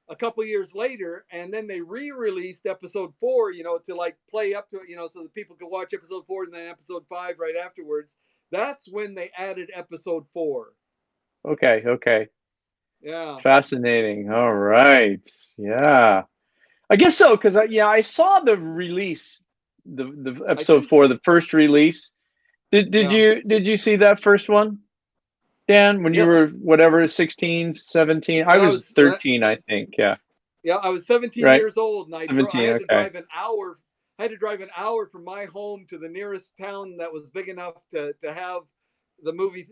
a couple years later, and then they re-released episode 4, to like play up to it, so that people could watch episode 4 and then episode 5 right afterwards. That's when they added episode 4. Okay. Yeah. Fascinating. All right. Yeah. I guess so, because I saw the release, the episode 4, the first release. Did you see that first one, Dan, when you were whatever 16, 17? I was 13, I think. Yeah. Yeah, I was 17 right? years old, and I 17, had to drive an hour. I had to drive an hour from my home to the nearest town that was big enough to have the movie,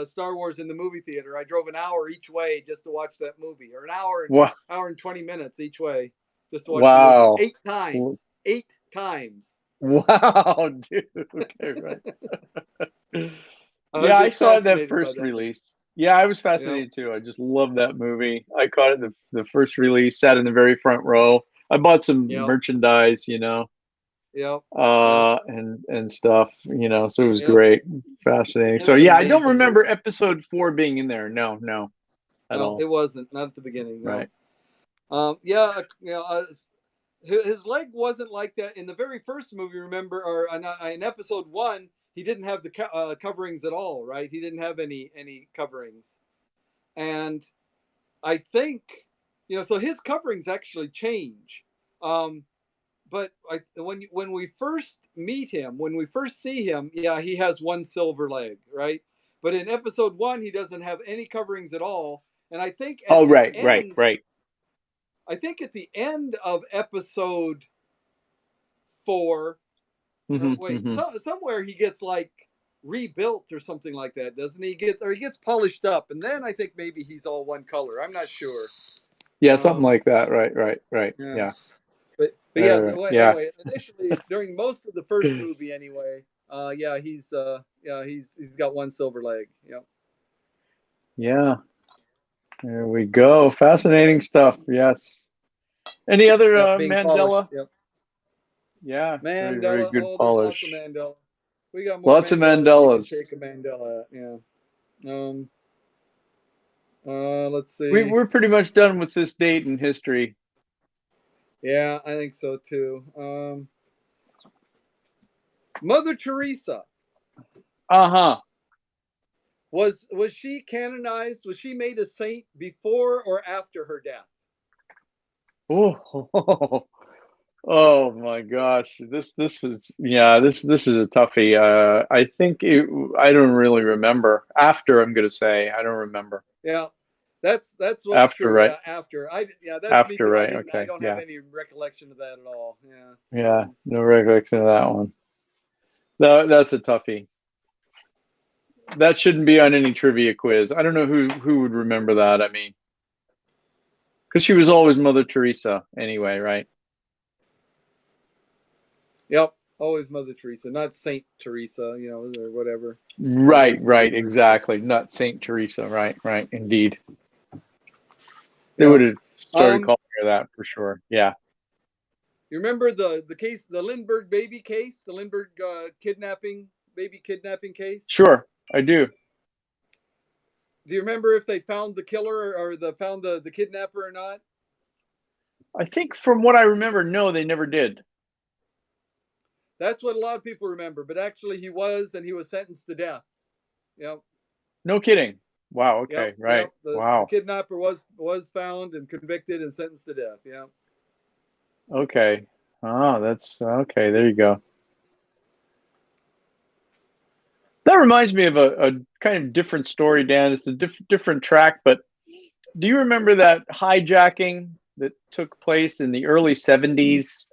Star Wars in the movie theater. I drove an hour each way just to watch that movie, or an hour and 20 minutes each way just to watch the movie. 8 times. 8 times. Wow, dude. Okay, right. Yeah, I saw that first release. Yeah, I was fascinated too. I just love that movie. I caught it the first release, sat in the very front row. I bought some merchandise, Yep. And stuff, so it was great. Fascinating. So yeah, I don't remember episode 4 being in there. No, at all. It wasn't. Not at the beginning. No. Right. His leg wasn't like that in the very first movie. Remember, or in episode 1, he didn't have the coverings at all, right? He didn't have any coverings, and I think so his coverings actually change. but when we first meet him, when we first see him, yeah, he has one silver leg, right? But in episode one, he doesn't have any coverings at all. And Oh, right. I think at the end of episode four, or wait, Hmm. somewhere he gets like rebuilt or something like that, doesn't he? He gets polished up, and then I think maybe he's all one color. I'm not sure. Yeah, something Um, like that. Right. yeah, Yeah. but yeah. Yeah. Anyway, initially during most of the first movie, anyway, yeah, he's got one silver leg. Yep. Yeah. There we go. Fascinating stuff. Yes. Any other Yep, being polished. Mandela? Yep. Yeah. Very Mandela. good Oh, there's lots of polish. Mandela. We got more Lots of Mandela than you can Mandelas. shake a Mandela at. Yeah. Um. Let's We, see. we're pretty much done with this date in history. Yeah, I think so too. Mother Teresa, Uh-huh. was she canonized? Was she made a saint before or after her death? Oh, oh my gosh. This is yeah, this is a toughie. I don't really remember. After, I'm gonna say. I don't remember. Yeah, that's what's After, true. right? Yeah, after. Yeah, that's me After, too. right? I Okay. don't have Yeah. any recollection of that at all. Yeah. Yeah. No recollection of that one. No, that's a toughie. That shouldn't be on any trivia quiz. I don't know who would remember that. I mean, because she was always Mother Teresa anyway, right? Yep. Always Mother Teresa, not Saint Teresa, or whatever. Right, Always right, Mother Teresa. exactly. Not Saint Teresa, right, indeed. They Yeah. would have started calling her that for sure. Yeah. You remember the case, the Lindbergh baby case, the Lindbergh baby kidnapping case? Sure, I do. Do you remember if they found the killer or found the kidnapper or not? I think from what I remember, no, they never did. That's what a lot of people remember, but actually he was, and he was sentenced to death. Yep. No kidding. Wow, Yep. okay, right. Yep. The Wow. kidnapper was found and convicted and sentenced to death. Yeah. Okay. Oh, that's okay. There you go. That reminds me of a kind of different story, Dan. It's a different track, but do you remember that hijacking that took place in the early 70s?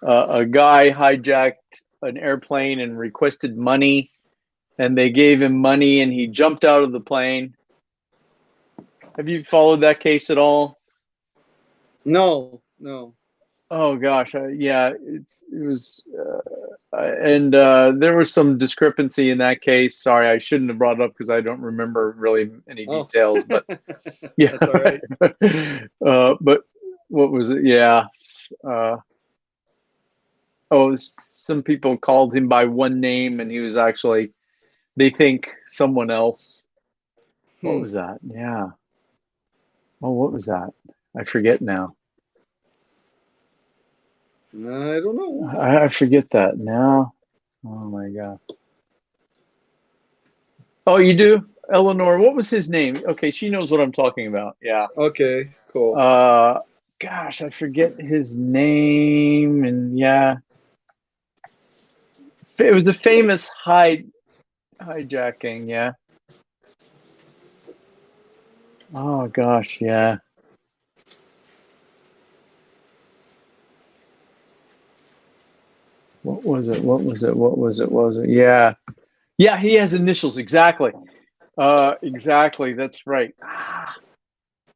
A guy hijacked an airplane and requested money, and they gave him money, and he jumped out of the plane. Have you followed that case at all? No. No. Oh gosh, yeah, and there was some discrepancy in that case. Sorry, I shouldn't have brought it up because I don't remember really any Oh. details. But yeah, That's all right. but what was it? Yeah. Oh, some people called him by one name, and he was actually, they think, someone else. What Hmm. was that? Yeah. Oh, what was that? I forget now. I don't know. I forget that now. Oh my God. Oh, you do? Eleanor, what was his name? Okay, she knows what I'm talking about. Yeah. Okay. Cool. Uh, Gosh, I forget his name. And yeah, it was a famous hijacking. Yeah. Oh gosh, yeah. What was it? Yeah. Yeah, he has initials. Exactly. Exactly. That's right.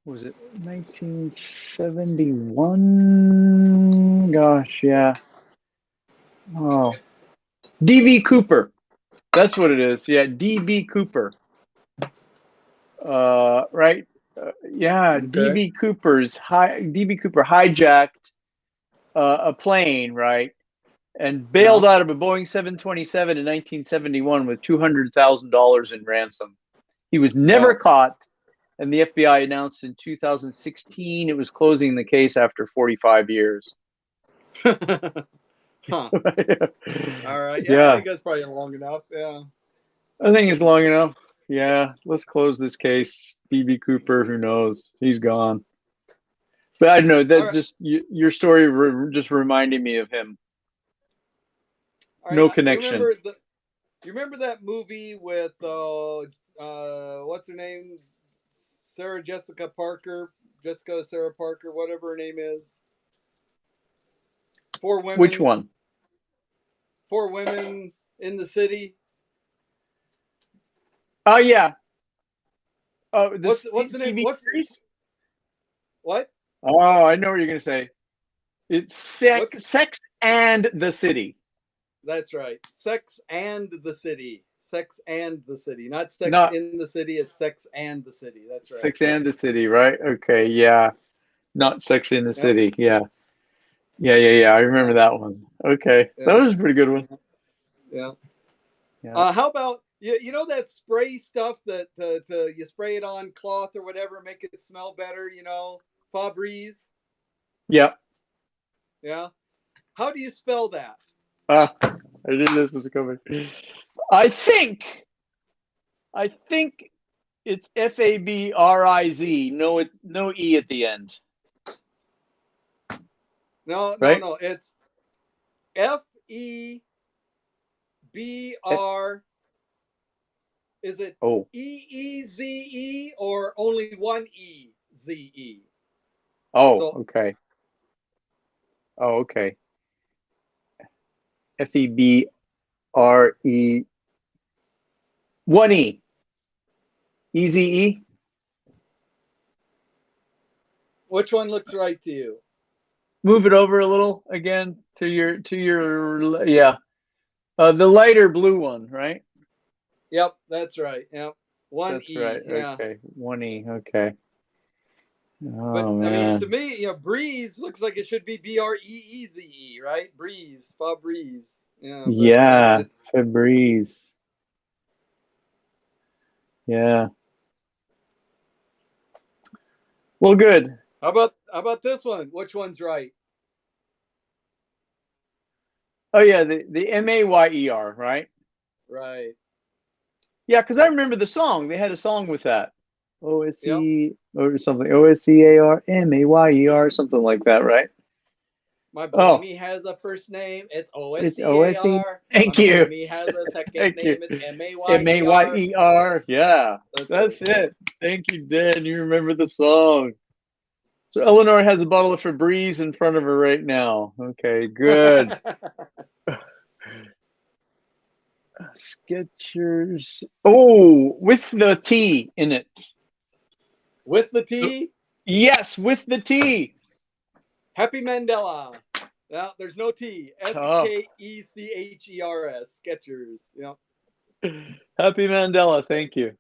Was it 1971? Gosh, yeah. Oh, DB Cooper. That's what it is. Yeah, DB Cooper. Right. Yeah, Okay. DB Cooper hijacked a plane, right, and Yeah. bailed out of a Boeing 727 in 1971 with $200,000 in ransom. He was never Wow. caught, and the FBI announced in 2016 it was closing the case after 45 years. Huh. All right. Yeah, I Yeah, think that's probably long enough. Yeah. I think it's long enough. Yeah, let's close this case. DB Cooper, who knows? He's gone. But I don't know. All That right. just your story just reminding me of him. All right. No connection. You remember that movie with what's her name? Jessica Sarah Parker, whatever her name is. Four Which women, one? four women in the city. Oh yeah. Oh, What's the name? TV series. What? Oh, I know what you're gonna say. It's What's Sex and the City. That's right. Sex and the City. Sex and the City. Not Sex Not in the City, it's Sex and the City. That's right. Sex and the City, right? Okay, yeah. Not Sex in the Yep. City. Yeah. Yeah. I Yeah. remember that one. Okay. That Yeah. was a pretty good one. Yeah. Yeah. How about you know that spray stuff that you spray it on cloth or whatever, make it smell better, Febreze? Yeah. Yeah. How do you spell that? Ah, I knew this was coming. I think I think it's Fabriz. No E at the end. No, no, Right? no. It's Febr. Is it Oh. Eeze or only one Eze? Oh, So okay. Oh, okay. Febre. One E. Easy E. which one looks right to you? Move it over a little again to your yeah. The lighter blue one, right? Yep, that's right. Yep. One That's right. E. Yeah. Okay. One E. Okay. But Oh I mean, to man. me, breeze looks like it should be Breze, right? Breeze, Febreze. Yeah, but Yeah. it's Febreze. Yeah. Well, good. how about this one? Which one's right? Oh yeah, the Mayer, right? Right. Yeah, because I remember the song. They had a song with that. Yep. OSC or something. OSCARMAYER, something like that, right? My boy Oh, me has a first name. It's it's OSC. OSCAR. My Thank boy you. me has a second Thank you. name. It's MAYER. Mayer. Yeah, That's right. that's it. Thank you, Dan. You remember the song. So Eleanor has a bottle of Febreze in front of her right now. Okay, good. Skechers. Oh, with the T in it. With the T, Yes, with the T. Happy Mandela. Now there's no T. Oh, Skechers. Skechers. Happy Mandela. Thank you.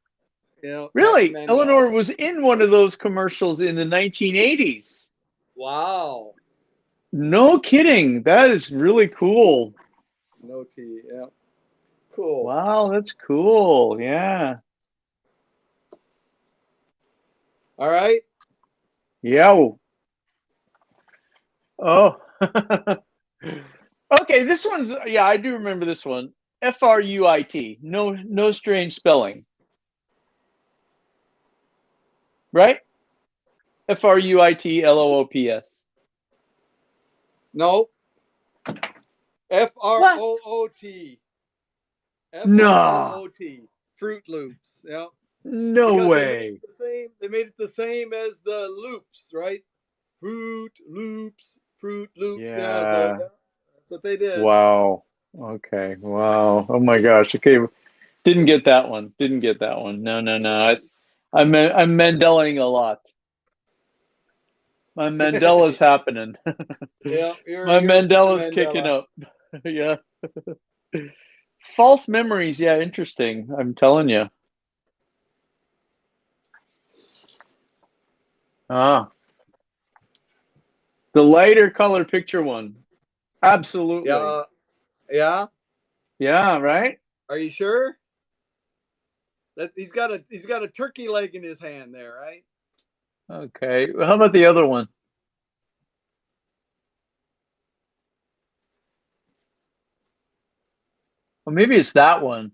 Happy Really? Mandela. Eleanor was in one of those commercials in the 1980s. Wow. No kidding. That is really cool. No T. Yeah. Cool. Wow, that's cool. Yeah. All right. Yeah. Oh. Okay, this one's yeah, I do remember this one. Fruit. No strange spelling. Right? FRUITLOOPS. No. What? FROOT. No. FROOT. Fruit Loops. Yeah. No Because they made it way. the same. They made it the same as the loops, right? Fruit Loops. Fruit Loops. Yeah. So Yeah. that's what they did. Wow. Okay. Wow. Oh my gosh. Okay. Didn't get that one. Didn't get that one. No. I'm Mandelaing a lot. My Mandela's happening. Yeah. My You're Super Mandela's kicking Mandela. up. Yeah. False memories. Yeah, interesting. I'm telling you. Ah, the lighter color picture one. Absolutely. Yeah. Yeah. Yeah, right? Are you sure? That he's got a turkey leg in his hand there, right? Okay. Well, how about the other one? Well, maybe it's that one.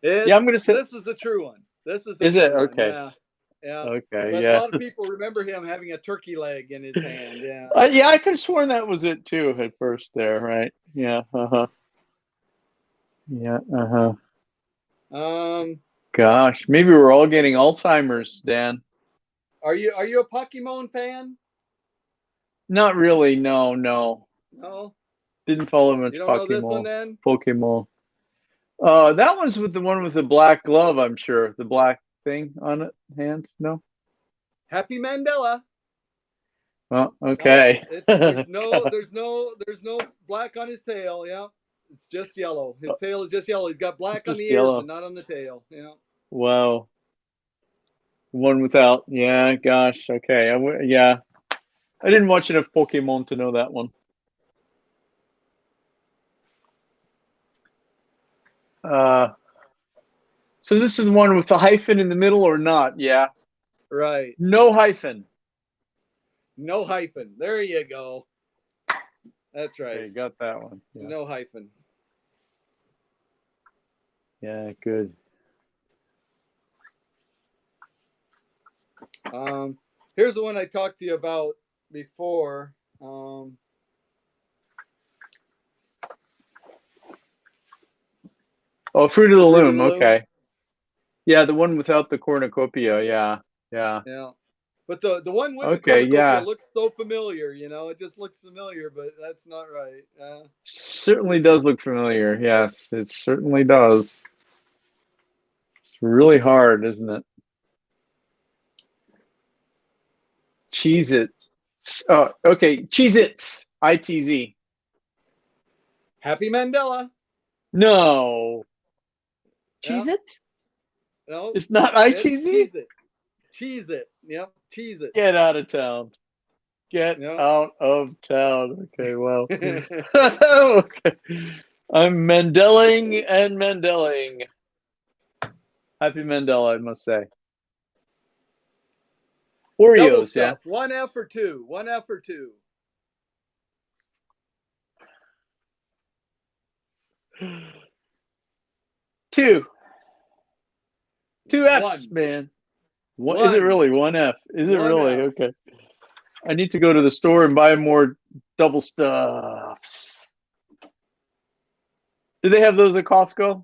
Yeah, I'm It's gonna say this is a true one. This is Is his it? new one. Okay. Yeah, yeah. Okay. But a Yeah. lot of people remember him having a turkey leg in his hand. Yeah. Yeah, I could have sworn that was it too at first there, right? Yeah. Uh-huh. Yeah. Uh-huh. Um, Gosh, maybe we're all getting Alzheimer's, Dan. are you a Pokemon fan? Not really. No, no. No, Didn't follow you much don't know this one then. Pokemon. That one's with the one with the black glove, I'm sure. The black thing on it, hand? No? Happy Mandela. Oh, No, okay. there's no black on his tail. Yeah, it's just yellow. His tail is just yellow. He's got black on Just the ears, but yellow. not on the tail. Yeah. Wow. One without. Yeah, gosh. Okay. Yeah. I didn't watch enough Pokemon to know that one. So this is one with the hyphen in the middle or not? Yeah. Right. No hyphen. No hyphen. There you go. That's right. Okay, got that one. Yeah. No hyphen. Yeah, good. Here's the one I talked to you about before. Oh, Fruit of the Fruit of Loom. the Loom. Okay. Yeah, the one without the cornucopia. Yeah. Yeah. Yeah. But the one with the Okay, cornucopia yeah. looks so familiar, it just looks familiar, but that's not right. Certainly does look familiar. Yes, it certainly does. It's really hard, isn't it? Cheez-It. Oh, okay. Cheez-Its. ITZ. Happy Mandela. No. Yeah. Cheez-It? No. It's not ITZ? Cheese it. Yep. Cheese it. Get out of town. Get Yep. out of town. Okay, well. Okay. I'm Mendeling and Mendeling. Happy Mandela, I must say. Double Oreos, yeah. stuff. One F or two. One F or two. Two. Two F's, One. man. What is it really? One F. Is it One really? F. Okay. I need to go to the store and buy more double stuffs. Do they have those at Costco?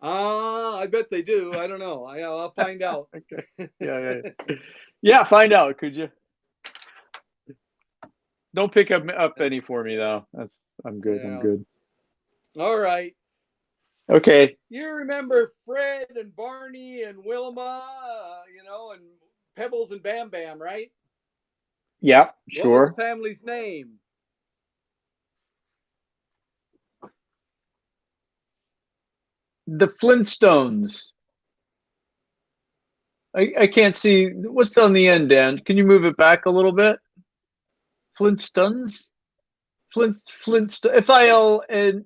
I bet they do. I don't know. I'll find out. Okay. Yeah. Yeah, find out, could you? Don't pick up any for me though. I'm good. Yeah. I'm good. All right. Okay. You remember Fred and Barney and Wilma, and Pebbles and Bam Bam, right? Yeah, What was sure. the family's name? The Flintstones. I can't see what's on the end, Dan. Can you move it back a little bit? Flintstones? Flint FILNT FLINT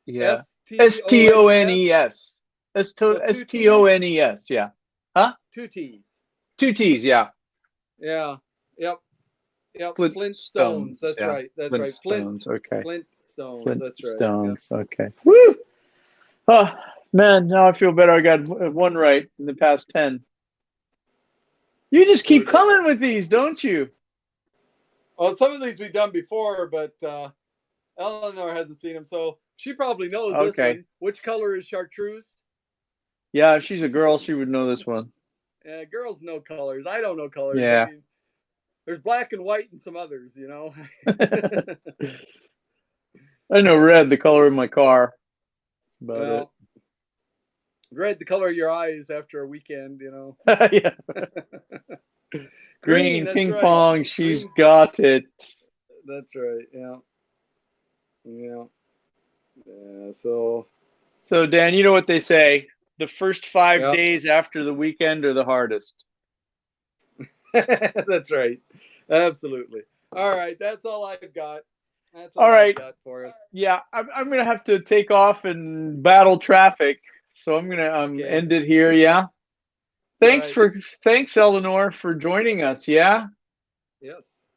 yeah. STONES. STONES, yeah. Huh? Two T's. Two T's, yeah. Yeah. Yep. Flintstones. That's yeah. right. That's right. Flintstones, okay. Flintstones. That's right. Flintstones, okay. Woo! Oh, man, now I feel better. I got one right in the past 10. You just keep coming with these, don't you? Well, some of these we've done before, but Eleanor hasn't seen them, so she probably knows this one. Which color is chartreuse? Yeah, if she's a girl, she would know this one. Yeah, girls know colors. I don't know colors. Yeah. I mean, there's black and white and some others, I know red, the color of my car. That's about it. Red, the color of your eyes after a weekend, Yeah. Green ping pong, she's got it. That's right. Yeah. So Dan, you know what they say? The first 5 days after the weekend are the hardest. That's right. Absolutely. All right. That's all I've got. That's all I've got for us. Yeah, I'm going to have to take off and battle traffic. So I'm going to end it here. Yeah. Thanks, Eleanor, for joining us. Yeah. Yes.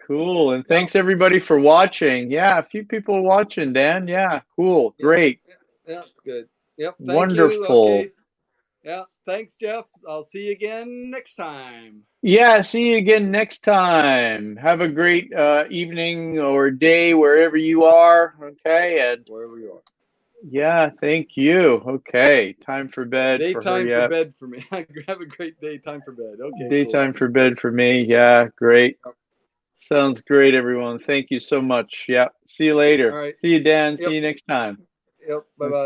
Cool. And thanks everybody for watching. Yeah, a few people watching, Dan. Yeah, cool. Yeah, Great. yeah, that's good. Yep. Thank you. Wonderful. Okay. Yeah. Thanks, Jeff. I'll see you again next time. Yeah, see you again next time. Have a great evening or day wherever you are. Okay. And Wherever you are. yeah, thank you. Okay. Time for bed for Daytime Hurry for Up. bed for me. Have a great daytime for bed. Okay, cool. Daytime for bed for me. Yeah, great. Sounds great, everyone. Thank you so much. Yeah. See you All later. right. See you, Dan. See Yep. you next time. Yep. Bye Okay. bye.